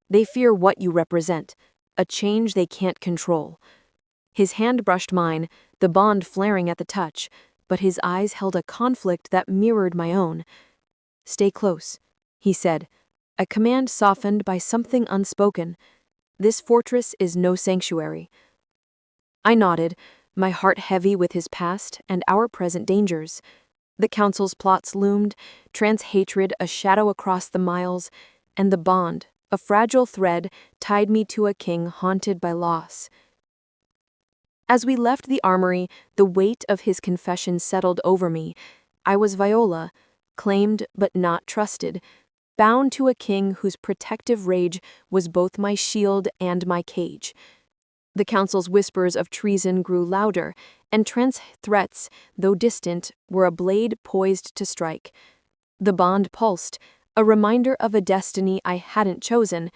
They fear what you represent, a change they can't control." His hand brushed mine, the bond flaring at the touch, but his eyes held a conflict that mirrored my own. "Stay close," he said, a command softened by something unspoken. "This fortress is no sanctuary." I nodded, my heart heavy with his past and our present dangers. The council's plots loomed, Trent's hatred a shadow across the miles, and the bond, a fragile thread, tied me to a king haunted by loss. As we left the armory, the weight of his confession settled over me. I was Viola, claimed but not trusted, bound to a king whose protective rage was both my shield and my cage. The council's whispers of treason grew louder, and Trent's threats, though distant, were a blade poised to strike. The bond pulsed, a reminder of a destiny I hadn't chosen,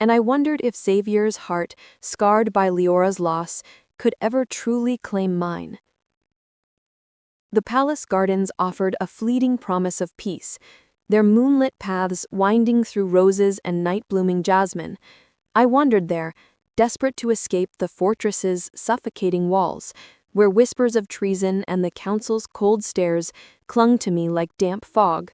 and I wondered if Xavier's heart, scarred by Leora's loss, could ever truly claim mine. The palace gardens offered a fleeting promise of peace, their moonlit paths winding through roses and night-blooming jasmine. I wandered there, desperate to escape the fortress's suffocating walls, where whispers of treason and the council's cold stares clung to me like damp fog.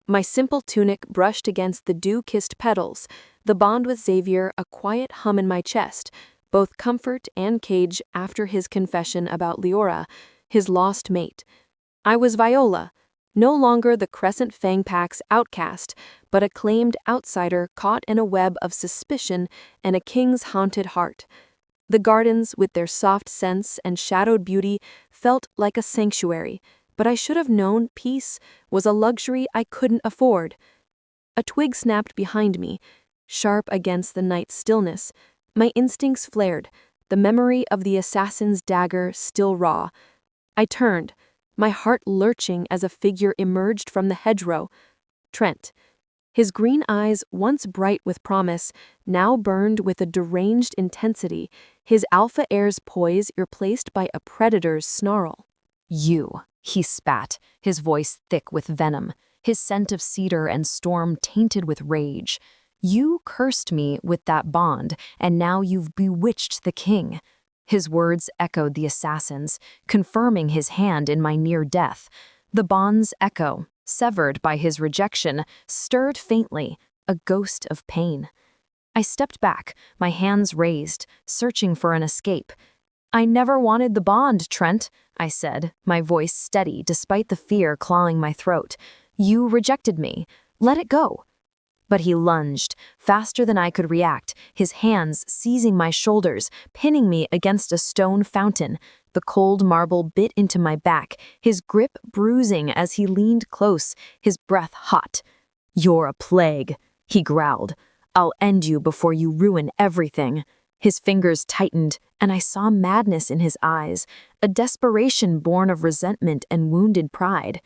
My simple tunic brushed against the dew-kissed petals, the bond with Xavier a quiet hum in my chest, both comfort and cage after his confession about Leora, his lost mate. I was Viola, no longer the Crescent Fang Pack's outcast, but a claimed outsider caught in a web of suspicion and a king's haunted heart. The gardens, with their soft scents and shadowed beauty, felt like a sanctuary, but I should have known peace was a luxury I couldn't afford. A twig snapped behind me, sharp against the night's stillness. My instincts flared, the memory of the assassin's dagger still raw. I turned, my heart lurching as a figure emerged from the hedgerow. Trent. His green eyes, once bright with promise, now burned with a deranged intensity, his alpha air's poise replaced by a predator's snarl. "You," he spat, his voice thick with venom, his scent of cedar and storm tainted with rage. "You cursed me with that bond, and now you've bewitched the king." His words echoed the assassin's, confirming his hand in my near death. The bond's echo, severed by his rejection, stirred faintly, a ghost of pain. I stepped back, my hands raised, searching for an escape. "I never wanted the bond, Trent," I said, my voice steady despite the fear clawing my throat. "You rejected me. Let it go." But he lunged, faster than I could react, his hands seizing my shoulders, pinning me against a stone fountain. The cold marble bit into my back, his grip bruising as he leaned close, his breath hot. "You're a plague," he growled. "I'll end you before you ruin everything." His fingers tightened, and I saw madness in his eyes, a desperation born of resentment and wounded pride.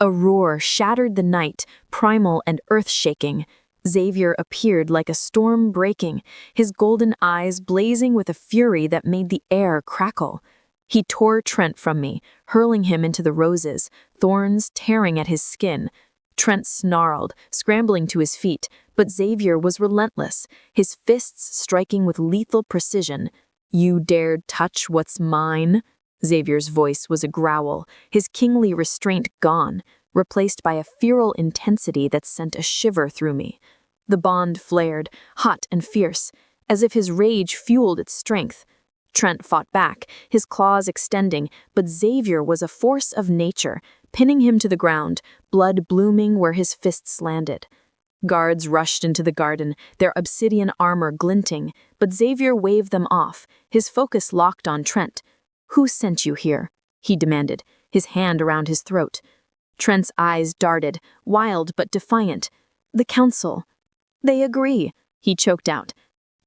A roar shattered the night, primal and earth-shaking. Xavier appeared like a storm breaking, his golden eyes blazing with a fury that made the air crackle. He tore Trent from me, hurling him into the roses, thorns tearing at his skin. Trent snarled, scrambling to his feet, but Xavier was relentless, his fists striking with lethal precision. "You dared touch what's mine?" Xavier's voice was a growl, his kingly restraint gone, replaced by a feral intensity that sent a shiver through me. The bond flared, hot and fierce, as if his rage fueled its strength. Trent fought back, his claws extending, but Xavier was a force of nature, pinning him to the ground, blood blooming where his fists landed. Guards rushed into the garden, their obsidian armor glinting, but Xavier waved them off, his focus locked on Trent. "Who sent you here?" he demanded, his hand around his throat. Trent's eyes darted, wild but defiant. "The council." "They agree," he choked out.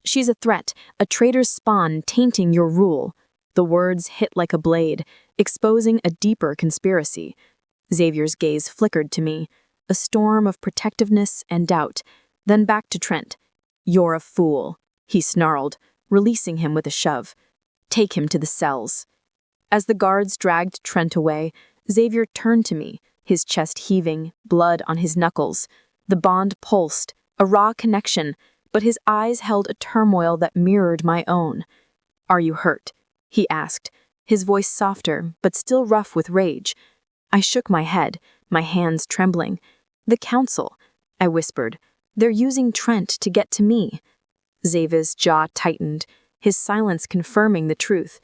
"She's a threat, a traitor's spawn tainting your rule." The words hit like a blade, exposing a deeper conspiracy. Xavier's gaze flickered to me, a storm of protectiveness and doubt, then back to Trent. "You're a fool," he snarled, releasing him with a shove. "Take him to the cells." As the guards dragged Trent away, Xavier turned to me, his chest heaving, blood on his knuckles. The bond pulsed, a raw connection, but his eyes held a turmoil that mirrored my own. "Are you hurt?" he asked, his voice softer, but still rough with rage. I shook my head, my hands trembling. "The council," I whispered. "They're using Trent to get to me." Xavier's jaw tightened, his silence confirming the truth.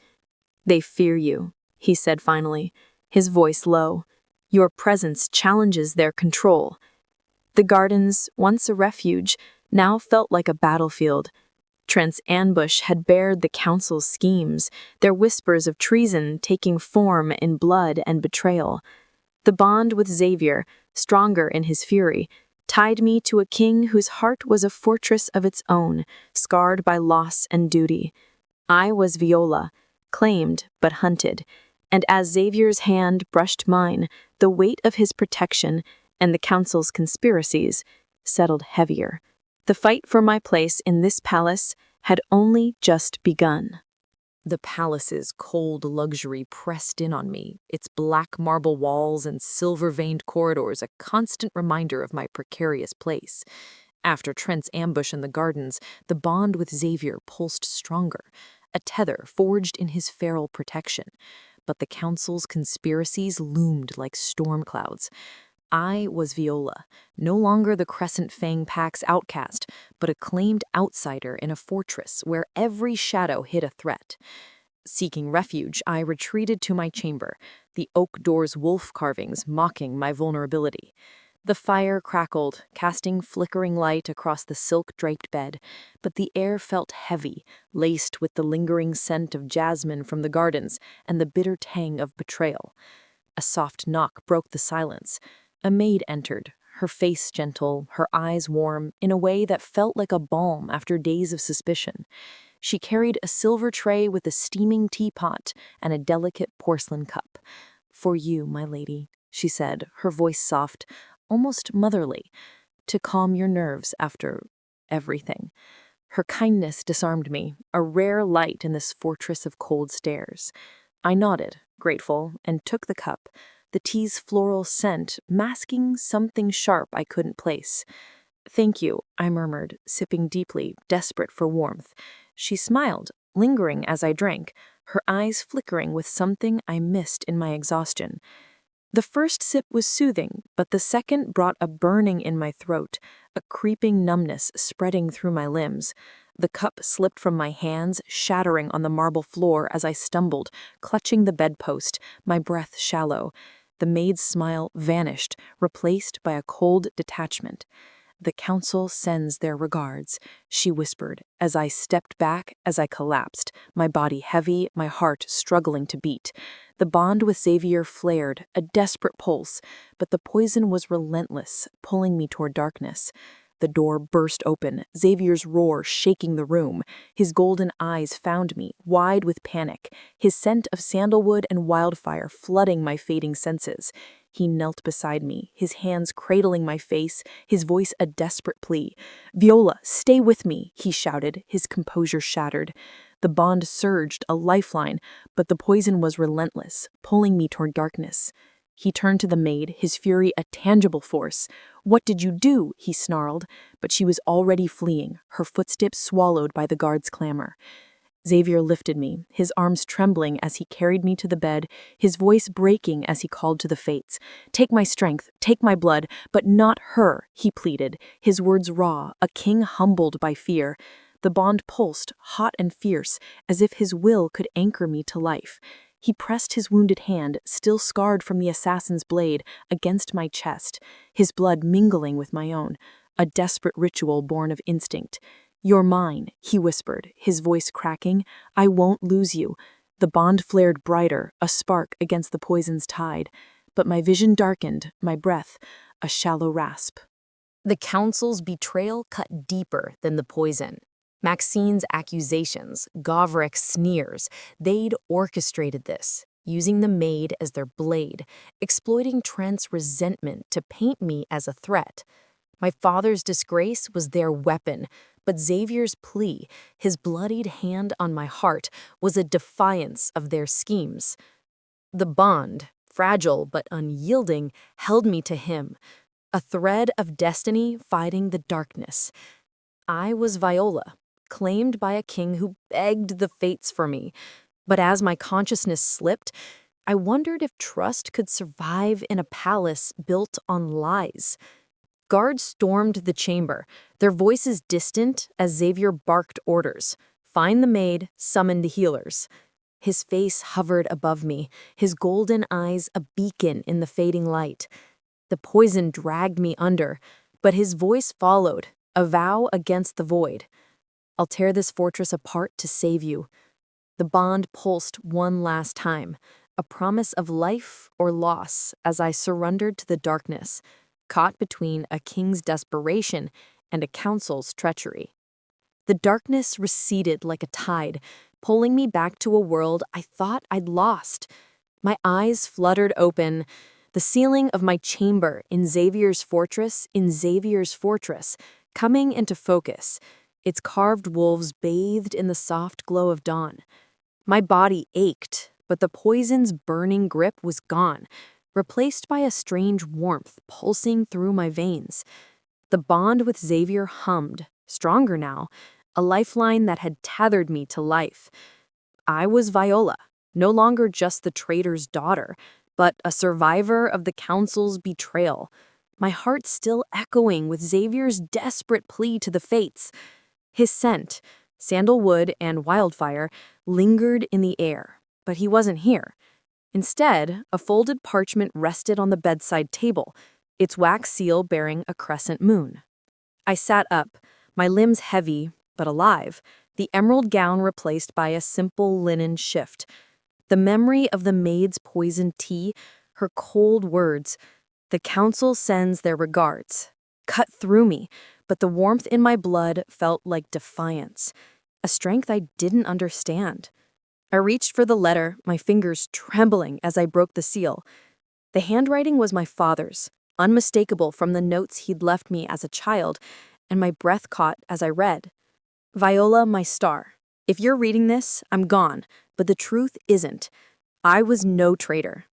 "They fear you," he said finally, his voice low. "Your presence challenges their control." The gardens, once a refuge, now felt like a battlefield. Trent's ambush had bared the council's schemes, their whispers of treason taking form in blood and betrayal. The bond with Xavier, stronger in his fury, tied me to a king whose heart was a fortress of its own, scarred by loss and duty. I was Viola, claimed but hunted, and as Xavier's hand brushed mine, the weight of his protection and the council's conspiracies settled heavier. The fight for my place in this palace had only just begun. The palace's cold luxury pressed in on me, its black marble walls and silver-veined corridors a constant reminder of my precarious place. After Trent's ambush in the gardens, the bond with Xavier pulsed stronger, a tether forged in his feral protection. But the council's conspiracies loomed like storm clouds. I was Viola, no longer the Crescent Fang Pack's outcast, but a claimed outsider in a fortress where every shadow hid a threat. Seeking refuge, I retreated to my chamber, the oak door's wolf carvings mocking my vulnerability. The fire crackled, casting flickering light across the silk-draped bed, but the air felt heavy, laced with the lingering scent of jasmine from the gardens and the bitter tang of betrayal. A soft knock broke the silence. A maid entered, her face gentle, her eyes warm, in a way that felt like a balm after days of suspicion. She carried a silver tray with a steaming teapot and a delicate porcelain cup. "For you, my lady," she said, her voice soft, almost motherly, "to calm your nerves after everything." Her kindness disarmed me, a rare light in this fortress of cold stairs. I nodded, grateful, and took the cup, the tea's floral scent masking something sharp I couldn't place. "Thank you," I murmured, sipping deeply, desperate for warmth. She smiled, lingering as I drank, her eyes flickering with something I missed in my exhaustion. The first sip was soothing, but the second brought a burning in my throat, a creeping numbness spreading through my limbs. The cup slipped from my hands, shattering on the marble floor as I stumbled, clutching the bedpost, my breath shallow. The maid's smile vanished, replaced by a cold detachment. "The council sends their regards," she whispered, as I stepped back as I collapsed, my body heavy, my heart struggling to beat. The bond with Xavier flared, a desperate pulse, but the poison was relentless, pulling me toward darkness. The door burst open, Xavier's roar shaking the room. His golden eyes found me, wide with panic, his scent of sandalwood and wildfire flooding my fading senses. He knelt beside me, his hands cradling my face, his voice a desperate plea. "Viola, stay with me," he shouted, his composure shattered. The bond surged, a lifeline, but the poison was relentless, pulling me toward darkness. He turned to the maid, his fury a tangible force. "What did you do?" he snarled, but she was already fleeing, her footsteps swallowed by the guard's clamor. Xavier lifted me, his arms trembling as he carried me to the bed, his voice breaking as he called to the fates. "Take my strength, take my blood, but not her," he pleaded, his words raw, a king humbled by fear. The bond pulsed, hot and fierce, as if his will could anchor me to life. He pressed his wounded hand, still scarred from the assassin's blade, against my chest, his blood mingling with my own, a desperate ritual born of instinct. "You're mine," he whispered, his voice cracking. "I won't lose you." The bond flared brighter, a spark against the poison's tide. But my vision darkened, my breath a shallow rasp. The council's betrayal cut deeper than the poison. Maxine's accusations, Gavrek's sneers, they'd orchestrated this, using the maid as their blade, exploiting Trent's resentment to paint me as a threat. My father's disgrace was their weapon, but Xavier's plea, his bloodied hand on my heart, was a defiance of their schemes. The bond, fragile but unyielding, held me to him, a thread of destiny fighting the darkness. I was Viola, claimed by a king who begged the fates for me. But as my consciousness slipped, I wondered if trust could survive in a palace built on lies. Guards stormed the chamber, their voices distant as Xavier barked orders. "Find the maid, summon the healers." His face hovered above me, his golden eyes a beacon in the fading light. The poison dragged me under, but his voice followed, a vow against the void. "I'll tear this fortress apart to save you." The bond pulsed one last time, a promise of life or loss as I surrendered to the darkness, caught between a king's desperation and a council's treachery. The darkness receded like a tide, pulling me back to a world I thought I'd lost. My eyes fluttered open, the ceiling of my chamber in Xavier's fortress, coming into focus, its carved wolves bathed in the soft glow of dawn. My body ached, but the poison's burning grip was gone, replaced by a strange warmth pulsing through my veins. The bond with Xavier hummed, stronger now, a lifeline that had tethered me to life. I was Viola, no longer just the traitor's daughter, but a survivor of the council's betrayal, my heart still echoing with Xavier's desperate plea to the fates. His scent, sandalwood and wildfire, lingered in the air, but he wasn't here. Instead, a folded parchment rested on the bedside table, its wax seal bearing a crescent moon. I sat up, my limbs heavy but alive, the emerald gown replaced by a simple linen shift. The memory of the maid's poisoned tea, her cold words, "The council sends their regards," cut through me, but the warmth in my blood felt like defiance, a strength I didn't understand. I reached for the letter, my fingers trembling as I broke the seal. The handwriting was my father's, unmistakable from the notes he'd left me as a child, and my breath caught as I read. "Viola, my star. If you're reading this, I'm gone, but the truth isn't. I was no traitor.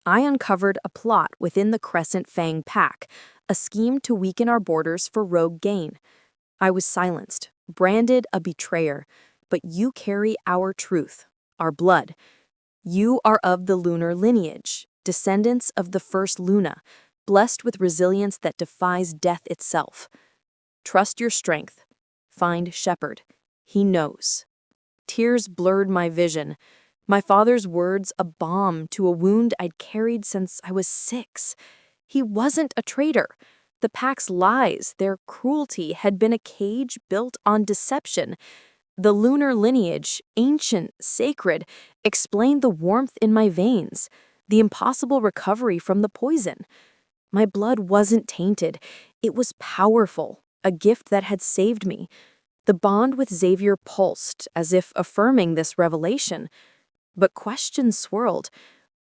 I uncovered a plot within the Crescent Fang pack, a scheme to weaken our borders for rogue gain. I was silenced, branded a betrayer, but you carry our truth, our blood. You are of the lunar lineage, descendants of the first Luna, blessed with resilience that defies death itself. Trust your strength. Find Shepherd. He knows." Tears blurred my vision. My father's words a balm to a wound I'd carried since I was 6. He wasn't a traitor. The pack's lies, their cruelty, had been a cage built on deception. The lunar lineage, ancient, sacred, explained the warmth in my veins, the impossible recovery from the poison. My blood wasn't tainted. It was powerful, a gift that had saved me. The bond with Xavier pulsed, as if affirming this revelation. But questions swirled.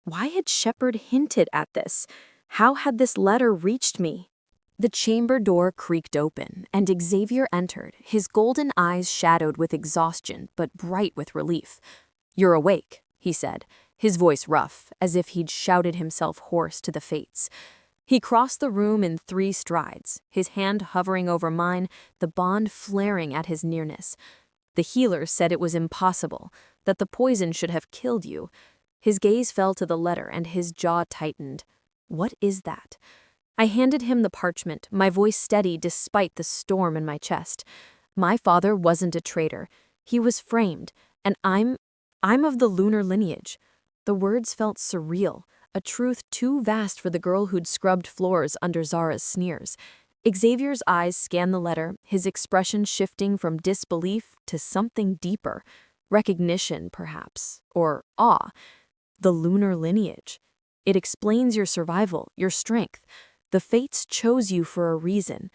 Why had Shepherd hinted at this? How had this letter reached me? The chamber door creaked open, and Xavier entered, his golden eyes shadowed with exhaustion but bright with relief. "You're awake," he said, his voice rough, as if he'd shouted himself hoarse to the fates. He crossed the room in 3 strides, his hand hovering over mine, the bond flaring at his nearness. "The healer said it was impossible, that the poison should have killed you." His gaze fell to the letter, and his jaw tightened. "What is that?" I handed him the parchment, my voice steady despite the storm in my chest. "My father wasn't a traitor. He was framed, and I'm of the lunar lineage." The words felt surreal, a truth too vast for the girl who'd scrubbed floors under Zara's sneers. Xavier's eyes scanned the letter, his expression shifting from disbelief to something deeper. Recognition, perhaps, or awe. The lunar lineage. It explains your survival, your strength. The fates chose you for a reason.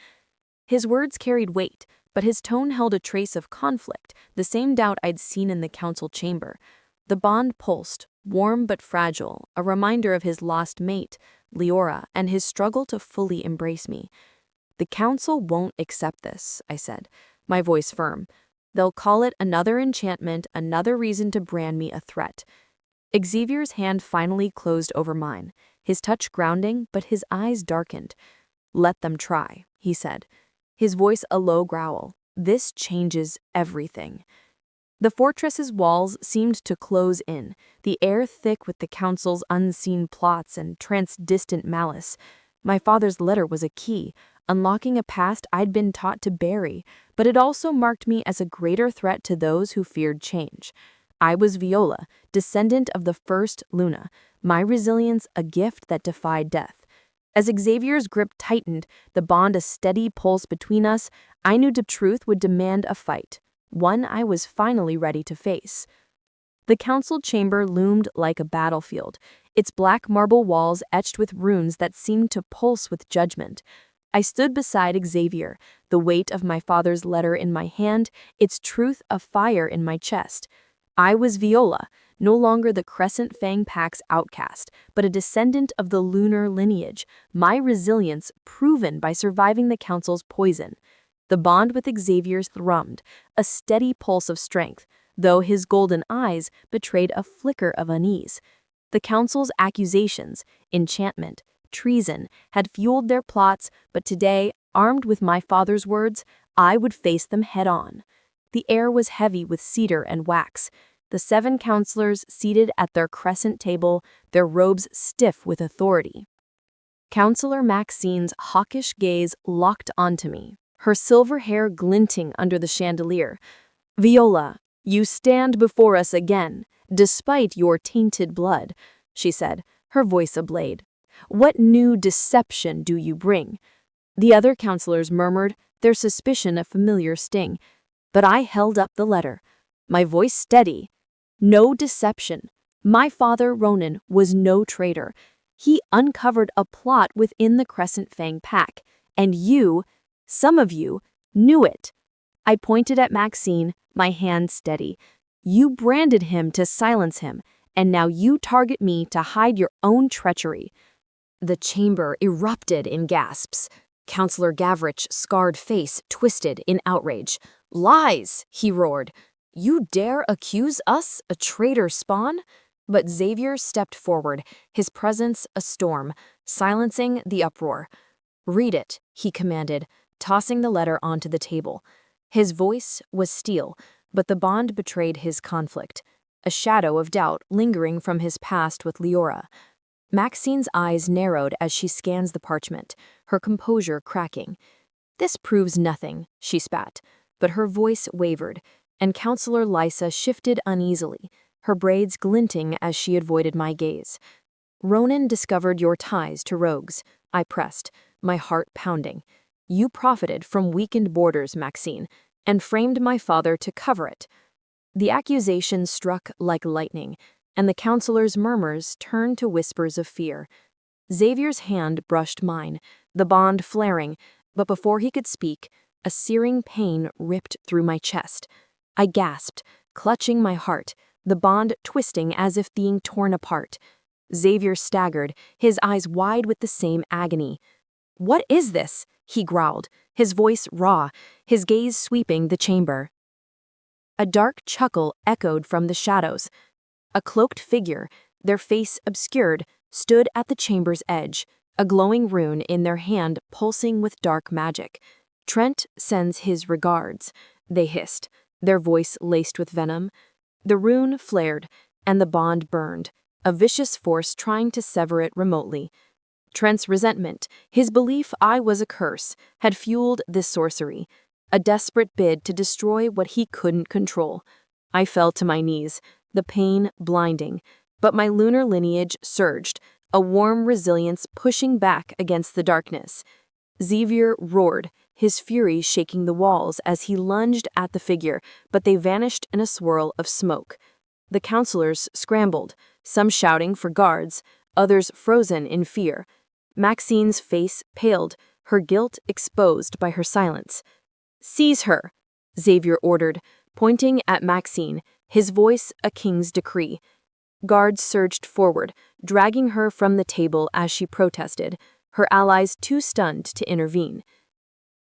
His words carried weight, but his tone held a trace of conflict, the same doubt I'd seen in the council chamber. The bond pulsed, warm but fragile, a reminder of his lost mate, Leora, and his struggle to fully embrace me. "The council won't accept this," I said, my voice firm. "They'll call it another enchantment, another reason to brand me a threat." Xavier's hand finally closed over mine, his touch grounding, but his eyes darkened. "Let them try," he said, his voice a low growl. "This changes everything." The fortress's walls seemed to close in, the air thick with the council's unseen plots and transdistant malice. My father's letter was a key, unlocking a past I'd been taught to bury, but it also marked me as a greater threat to those who feared change. I was Viola, descendant of the first Luna, my resilience a gift that defied death. As Xavier's grip tightened, the bond a steady pulse between us, I knew the truth would demand a fight, one I was finally ready to face. The council chamber loomed like a battlefield, its black marble walls etched with runes that seemed to pulse with judgment. I stood beside Xavier, the weight of my father's letter in my hand, its truth a fire in my chest. I was Viola, no longer the Crescent Fang Pack's outcast, but a descendant of the lunar lineage, my resilience proven by surviving the council's poison. The bond with Xavier's thrummed, a steady pulse of strength, though his golden eyes betrayed a flicker of unease. The council's accusations, enchantment, treason, had fueled their plots, but today, armed with my father's words, I would face them head-on. The air was heavy with cedar and wax. The 7 counselors seated at their crescent table, their robes stiff with authority. Counselor Maxine's hawkish gaze locked onto me, her silver hair glinting under the chandelier. "Viola, you stand before us again, despite your tainted blood," she said, her voice ablade. "What new deception do you bring?" The other counselors murmured, their suspicion a familiar sting. But I held up the letter, my voice steady. "No deception. My father, Ronan, was no traitor. He uncovered a plot within the Crescent Fang Pack, and you, some of you, knew it." I pointed at Maxine, my hand steady. "You branded him to silence him, and now you target me to hide your own treachery." The chamber erupted in gasps. Counselor Gavrich's scarred face twisted in outrage. "Lies!" he roared. "You dare accuse us, a traitor spawn?" But Xavier stepped forward, his presence a storm, silencing the uproar. "Read it," he commanded, tossing the letter onto the table. His voice was steel, but the bond betrayed his conflict, a shadow of doubt lingering from his past with Leora. Maxine's eyes narrowed as she scans the parchment, her composure cracking. "This proves nothing," she spat, but her voice wavered, and Counselor Lysa shifted uneasily, her braids glinting as she avoided my gaze. "Ronan discovered your ties to rogues," I pressed, my heart pounding. "You profited from weakened borders, Maxine, and framed my father to cover it." The accusation struck like lightning, and the counselor's murmurs turned to whispers of fear. Xavier's hand brushed mine, the bond flaring, but before he could speak, a searing pain ripped through my chest. I gasped, clutching my heart, the bond twisting as if being torn apart. Xavier staggered, his eyes wide with the same agony. "What is this?" he growled, his voice raw, his gaze sweeping the chamber. A dark chuckle echoed from the shadows. A cloaked figure, their face obscured, stood at the chamber's edge, a glowing rune in their hand pulsing with dark magic. "Trent sends his regards," they hissed, their voice laced with venom. The rune flared, and the bond burned, a vicious force trying to sever it remotely. Trent's resentment, his belief I was a curse, had fueled this sorcery, a desperate bid to destroy what he couldn't control. I fell to my knees, the pain blinding, but my lunar lineage surged, a warm resilience pushing back against the darkness. Xavier roared, his fury shaking the walls as he lunged at the figure, but they vanished in a swirl of smoke. The counselors scrambled, some shouting for guards, others frozen in fear. Maxine's face paled, her guilt exposed by her silence. "Seize her," Xavier ordered, pointing at Maxine, his voice a king's decree. Guards surged forward, dragging her from the table as she protested, her allies too stunned to intervene.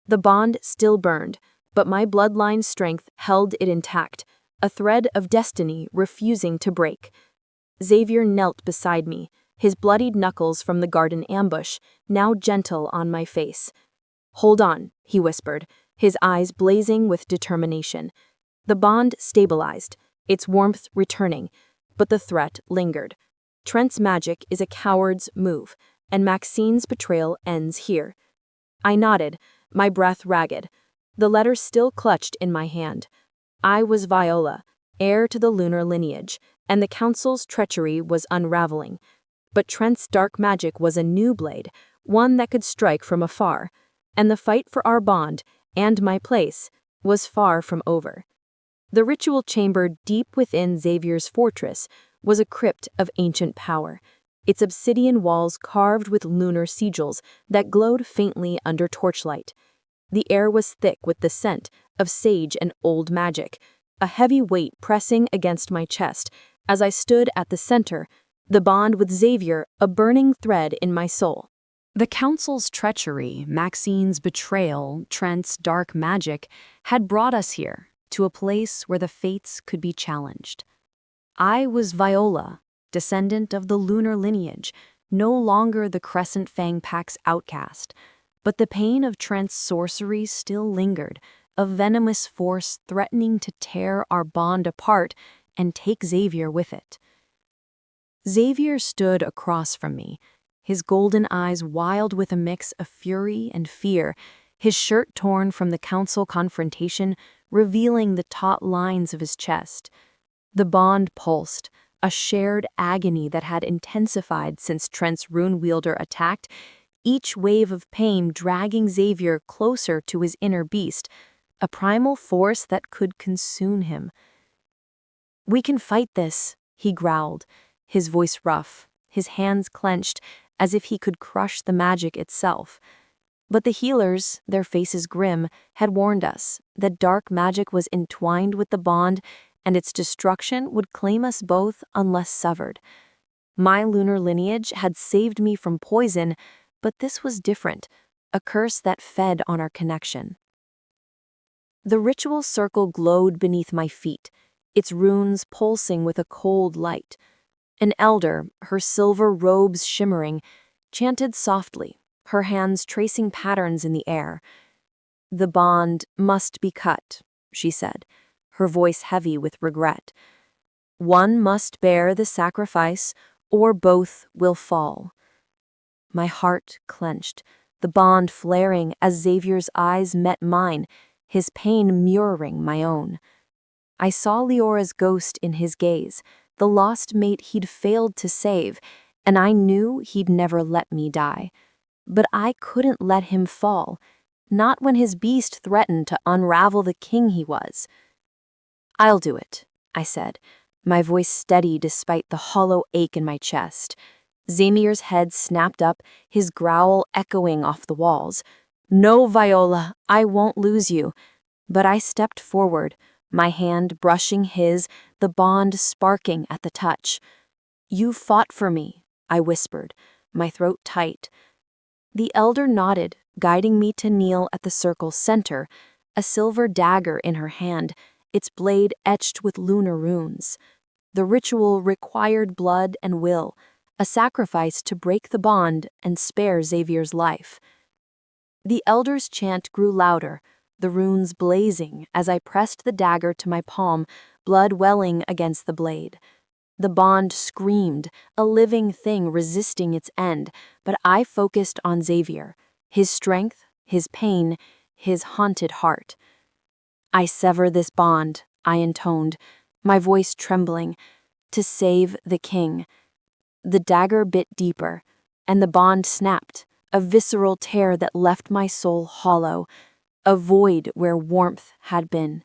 The bond still burned, but my bloodline's strength held it intact, a thread of destiny refusing to break. Xavier knelt beside me, his bloodied knuckles from the garden ambush, now gentle on my face. "Hold on," he whispered, his eyes blazing with determination. The bond stabilized, its warmth returning, but the threat lingered. Trent's magic is a coward's move, and Maxine's betrayal ends here. I nodded, my breath ragged, the letter still clutched in my hand. I was Viola, heir to the lunar lineage, and the council's treachery was unraveling. But Trent's dark magic was a new blade, one that could strike from afar, and the fight for our bond, and my place, was far from over. The ritual chamber deep within Xavier's fortress was a crypt of ancient power, its obsidian walls carved with lunar sigils that glowed faintly under torchlight. The air was thick with the scent of sage and old magic, a heavy weight pressing against my chest as I stood at the center, the bond with Xavier a burning thread in my soul. The council's treachery, Maxine's betrayal, Trent's dark magic had brought us here, to a place where the fates could be challenged. I was Viola, descendant of the lunar lineage, no longer the Crescent Fang Pack's outcast, but the pain of Trent's sorcery still lingered, a venomous force threatening to tear our bond apart and take Xavier with it. Xavier stood across from me, his golden eyes wild with a mix of fury and fear, his shirt torn from the council confrontation, revealing the taut lines of his chest. The bond pulsed, a shared agony that had intensified since Trent's rune wielder attacked, each wave of pain dragging Xavier closer to his inner beast, a primal force that could consume him. "We can fight this," he growled, his voice rough, his hands clenched as if he could crush the magic itself. But the healers, their faces grim, had warned us that dark magic was entwined with the bond and its destruction would claim us both unless severed. My lunar lineage had saved me from poison, but this was different, a curse that fed on our connection. The ritual circle glowed beneath my feet, its runes pulsing with a cold light. An elder, her silver robes shimmering, chanted softly, her hands tracing patterns in the air. "The bond must be cut," she said, her voice heavy with regret. "One must bear the sacrifice, or both will fall." My heart clenched, the bond flaring as Xavier's eyes met mine, his pain mirroring my own. I saw Leora's ghost in his gaze, the lost mate he'd failed to save, and I knew he'd never let me die. But I couldn't let him fall, not when his beast threatened to unravel the king he was. "I'll do it," I said, my voice steady despite the hollow ache in my chest. Xavier's head snapped up, his growl echoing off the walls. "No, Viola, I won't lose you." But I stepped forward, my hand brushing his, the bond sparking at the touch. "You fought for me," I whispered, my throat tight. The elder nodded, guiding me to kneel at the circle's center, a silver dagger in her hand, its blade etched with lunar runes. The ritual required blood and will, a sacrifice to break the bond and spare Xavier's life. The elder's chant grew louder, the runes blazing as I pressed the dagger to my palm, blood welling against the blade. The bond screamed, a living thing resisting its end, but I focused on Xavier, his strength, his pain, his haunted heart. I sever this bond, I intoned, my voice trembling, to save the king. The dagger bit deeper, and the bond snapped, a visceral tear that left my soul hollow, a void where warmth had been.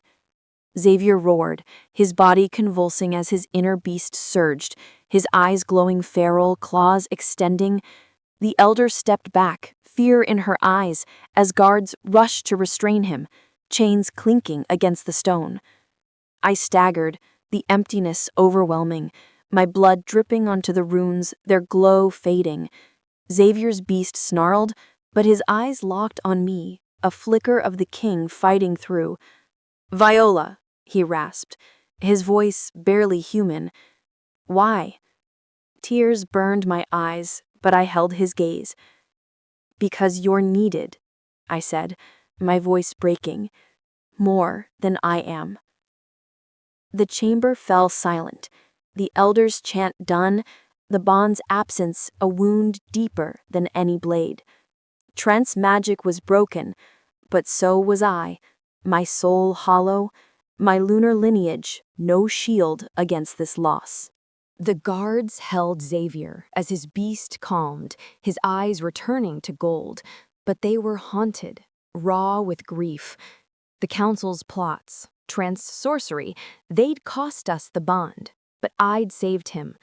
Xavier roared, his body convulsing as his inner beast surged, his eyes glowing feral, claws extending. The elder stepped back, fear in her eyes, as guards rushed to restrain him, chains clinking against the stone. I staggered, the emptiness overwhelming, my blood dripping onto the runes, their glow fading. Xavier's beast snarled, but his eyes locked on me, a flicker of the king fighting through. "Viola," he rasped, his voice barely human. "Why?" Tears burned my eyes, but I held his gaze. "Because you're needed," I said, my voice breaking, "more than I am." The chamber fell silent, the elder's chant done, the bond's absence a wound deeper than any blade. Trent's magic was broken, but so was I, my soul hollow, my lunar lineage no shield against this loss. The guards held Xavier as his beast calmed, his eyes returning to gold, but they were haunted, raw with grief. The council's plots, Trent's sorcery, they'd cost us the bond, but I'd saved him.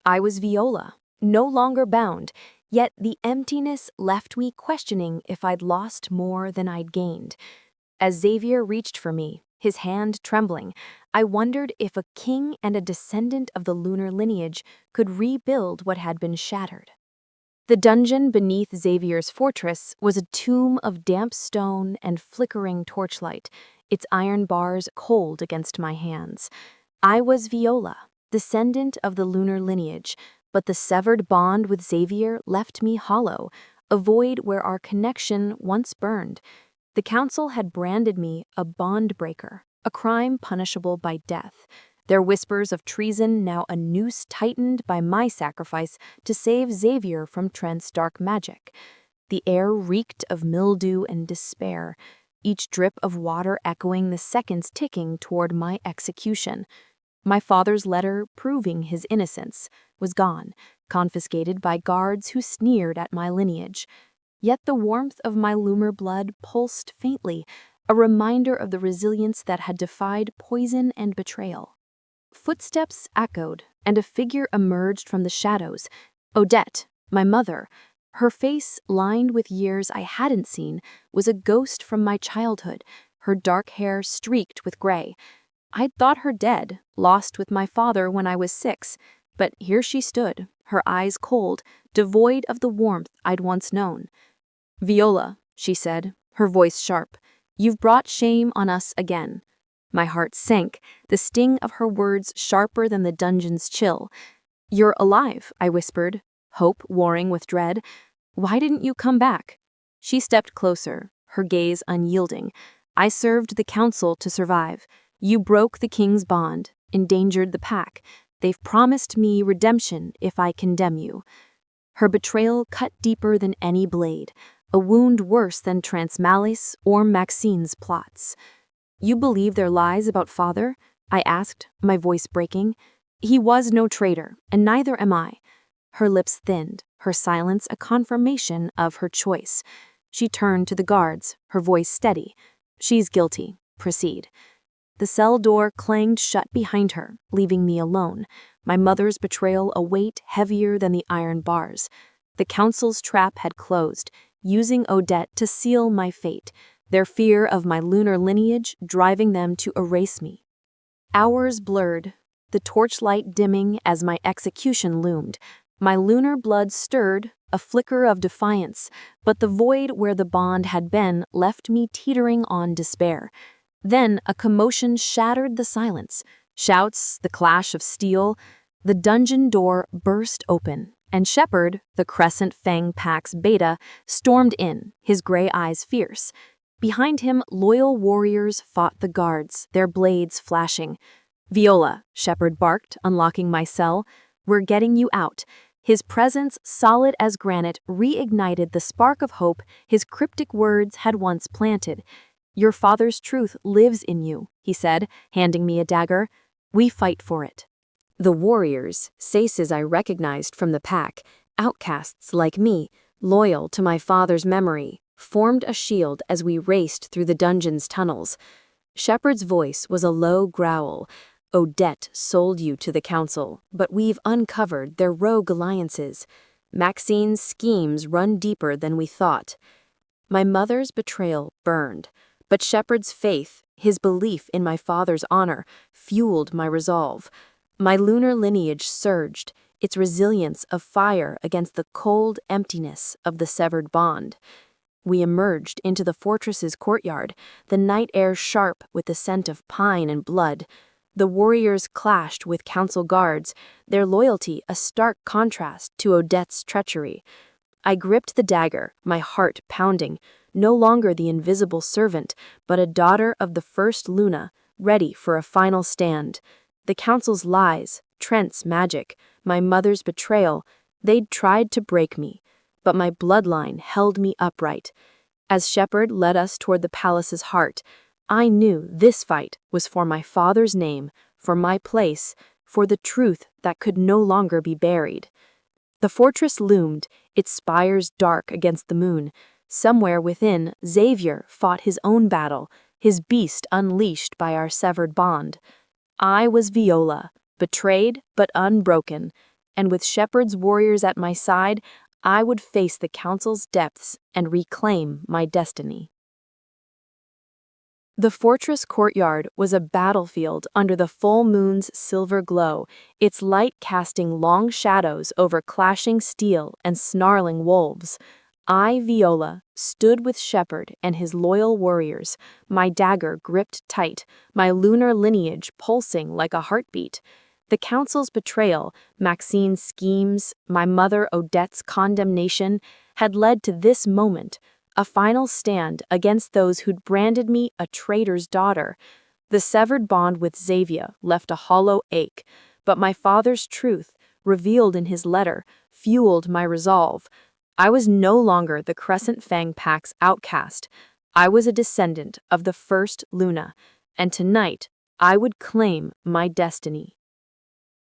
I was Viola, no longer bound, yet the emptiness left me questioning if I'd lost more than I'd gained. As Xavier reached for me, his hand trembling, I wondered if a king and a descendant of the lunar lineage could rebuild what had been shattered. The dungeon beneath Xavier's fortress was a tomb of damp stone and flickering torchlight, its iron bars cold against my hands. I was Viola, descendant of the lunar lineage, but the severed bond with Xavier left me hollow, a void where our connection once burned. The council had branded me a bond breaker, a crime punishable by death. Their whispers of treason now a noose tightened by my sacrifice to save Xavier from Trent's dark magic. The air reeked of mildew and despair, each drip of water echoing the seconds ticking toward my execution. My father's letter, proving his innocence, was gone, confiscated by guards who sneered at my lineage. Yet the warmth of my lunar blood pulsed faintly, a reminder of the resilience that had defied poison and betrayal. Footsteps echoed, and a figure emerged from the shadows. Odette, my mother. Her face, lined with years I hadn't seen, was a ghost from my childhood, her dark hair streaked with gray. I'd thought her dead, lost with my father when I was 6, but here she stood, her eyes cold, devoid of the warmth I'd once known. "Viola," she said, her voice sharp, "you've brought shame on us again." My heart sank, the sting of her words sharper than the dungeon's chill. "You're alive," I whispered, hope warring with dread. "Why didn't you come back?" She stepped closer, her gaze unyielding. "I served the council to survive. You broke the king's bond, endangered the pack. They've promised me redemption if I condemn you." Her betrayal cut deeper than any blade, a wound worse than Trent's malice or Maxine's plots. "You believe their lies about father?" I asked, my voice breaking. "He was no traitor, and neither am I." Her lips thinned, her silence a confirmation of her choice. She turned to the guards, her voice steady. "She's guilty. Proceed." The cell door clanged shut behind her, leaving me alone, my mother's betrayal a weight heavier than the iron bars. The council's trap had closed, using Odette to seal my fate, their fear of my lunar lineage driving them to erase me. Hours blurred, the torchlight dimming as my execution loomed. My lunar blood stirred, a flicker of defiance, but the void where the bond had been left me teetering on despair. Then a commotion shattered the silence. Shouts, the clash of steel. The dungeon door burst open, and Shepard, the Crescent Fang Pack's beta, stormed in, his gray eyes fierce. Behind him, loyal warriors fought the guards, their blades flashing. "Viola," Shepard barked, unlocking my cell. "We're getting you out." His presence, solid as granite, reignited the spark of hope his cryptic words had once planted. "Your father's truth lives in you," he said, handing me a dagger. "We fight for it." The warriors, saces I recognized from the pack, outcasts like me, loyal to my father's memory, formed a shield as we raced through the dungeon's tunnels. Shepard's voice was a low growl. "Odette sold you to the council, but we've uncovered their rogue alliances. Maxine's schemes run deeper than we thought." My mother's betrayal burned, but Shepard's faith, his belief in my father's honor, fueled my resolve. My lunar lineage surged, its resilience of fire against the cold emptiness of the severed bond. We emerged into the fortress's courtyard, the night air sharp with the scent of pine and blood. The warriors clashed with council guards, their loyalty a stark contrast to Odette's treachery. I gripped the dagger, my heart pounding, no longer the invisible servant, but a daughter of the first Luna, ready for a final stand. The council's lies, Trent's magic, my mother's betrayal, they'd tried to break me, but my bloodline held me upright. As Shepard led us toward the palace's heart, I knew this fight was for my father's name, for my place, for the truth that could no longer be buried. The fortress loomed, its spires dark against the moon. Somewhere within, Xavier fought his own battle, his beast unleashed by our severed bond. I was Viola, betrayed but unbroken, and with Shepard's warriors at my side, I would face the council's depths and reclaim my destiny. The fortress courtyard was a battlefield under the full moon's silver glow, its light casting long shadows over clashing steel and snarling wolves. I, Viola, stood with Shepard and his loyal warriors, my dagger gripped tight, my lunar lineage pulsing like a heartbeat. The council's betrayal, Maxine's schemes, my mother Odette's condemnation had led to this moment, a final stand against those who'd branded me a traitor's daughter. The severed bond with Xavier left a hollow ache, but my father's truth, revealed in his letter, fueled my resolve. I was no longer the Crescent Fang Pack's outcast. I was a descendant of the first Luna, and tonight I would claim my destiny.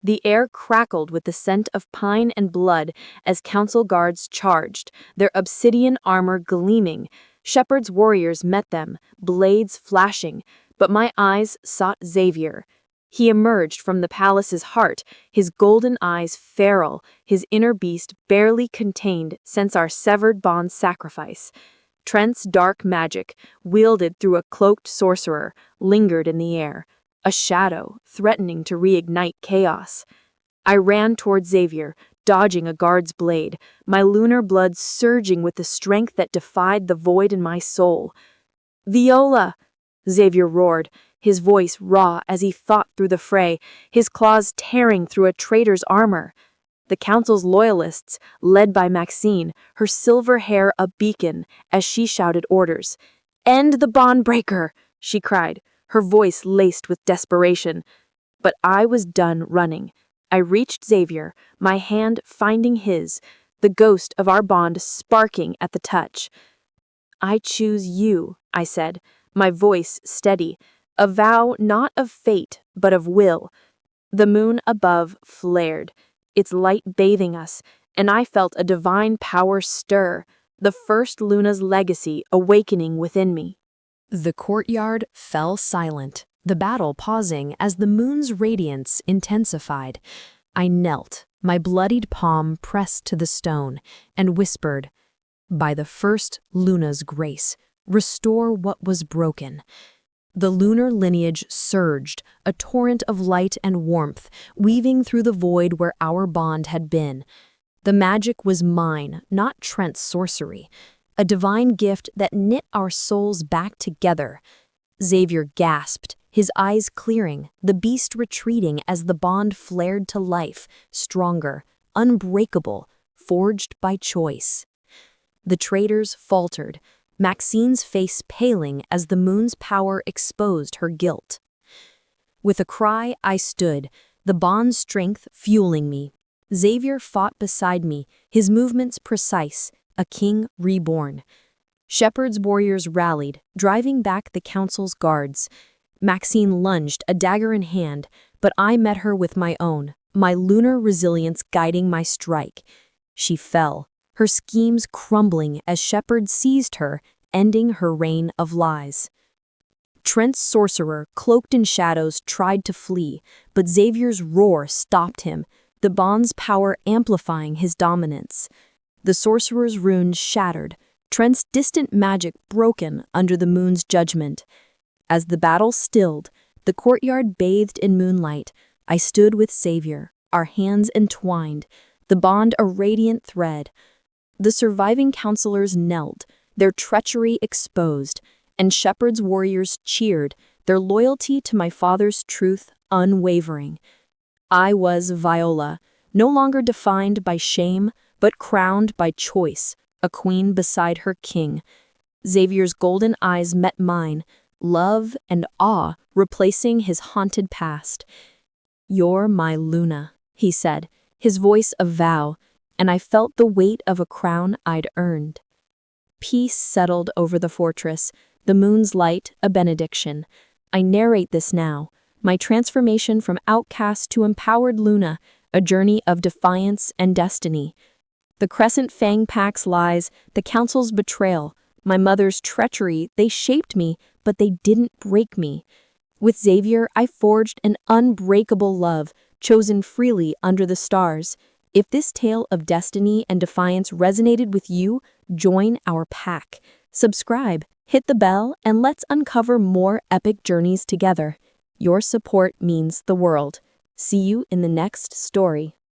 The air crackled with the scent of pine and blood as council guards charged, their obsidian armor gleaming. Shepard's warriors met them, blades flashing, but my eyes sought Xavier. He emerged from the palace's heart, his golden eyes feral, his inner beast barely contained since our severed bond sacrifice. Trent's dark magic, wielded through a cloaked sorcerer, lingered in the air, a shadow threatening to reignite chaos. I ran toward Xavier, dodging a guard's blade, my lunar blood surging with the strength that defied the void in my soul. "Viola!" Xavier roared, his voice raw as he fought through the fray, his claws tearing through a traitor's armor. The council's loyalists, led by Maxine, her silver hair a beacon, as she shouted orders. "End the bond breaker!" she cried, her voice laced with desperation. But I was done running. I reached Xavier, my hand finding his, the ghost of our bond sparking at the touch. "I choose you," I said, my voice steady, a vow not of fate, but of will. The moon above flared, its light bathing us, and I felt a divine power stir, the first Luna's legacy awakening within me. The courtyard fell silent, the battle pausing as the moon's radiance intensified. I knelt, my bloodied palm pressed to the stone, and whispered, "By the first Luna's grace, restore what was broken." The lunar lineage surged, a torrent of light and warmth, weaving through the void where our bond had been. The magic was mine, not Trent's sorcery, a divine gift that knit our souls back together. Xavier gasped, his eyes clearing, the beast retreating as the bond flared to life, stronger, unbreakable, forged by choice. The traitors faltered, Maxine's face paling as the moon's power exposed her guilt. With a cry, I stood, the bond's strength fueling me. Xavier fought beside me, his movements precise, a king reborn. Shepherd's warriors rallied, driving back the council's guards. Maxine lunged, a dagger in hand, but I met her with my own, my lunar resilience guiding my strike. She fell, her schemes crumbling as Shepherd seized her, ending her reign of lies. Trent's sorcerer, cloaked in shadows, tried to flee, but Xavier's roar stopped him, the bond's power amplifying his dominance. The sorcerer's runes shattered, Trent's distant magic broken under the moon's judgment. As the battle stilled, the courtyard bathed in moonlight, I stood with Xavier, our hands entwined, the bond a radiant thread. The surviving counselors knelt, their treachery exposed, and Shepherd's warriors cheered, their loyalty to my father's truth unwavering. I was Viola, no longer defined by shame, but crowned by choice, a queen beside her king. Xavier's golden eyes met mine, love and awe replacing his haunted past. "You're my Luna," he said, his voice a vow, and I felt the weight of a crown I'd earned. Peace settled over the fortress, the moon's light a benediction. I narrate this now, my transformation from outcast to empowered Luna, a journey of defiance and destiny. The Crescent Fang Pack's lies, the Council's betrayal, my mother's treachery, they shaped me, but they didn't break me. With Xavier, I forged an unbreakable love, chosen freely under the stars. If this tale of destiny and defiance resonated with you, join our pack. Subscribe, hit the bell, and let's uncover more epic journeys together. Your support means the world. See you in the next story.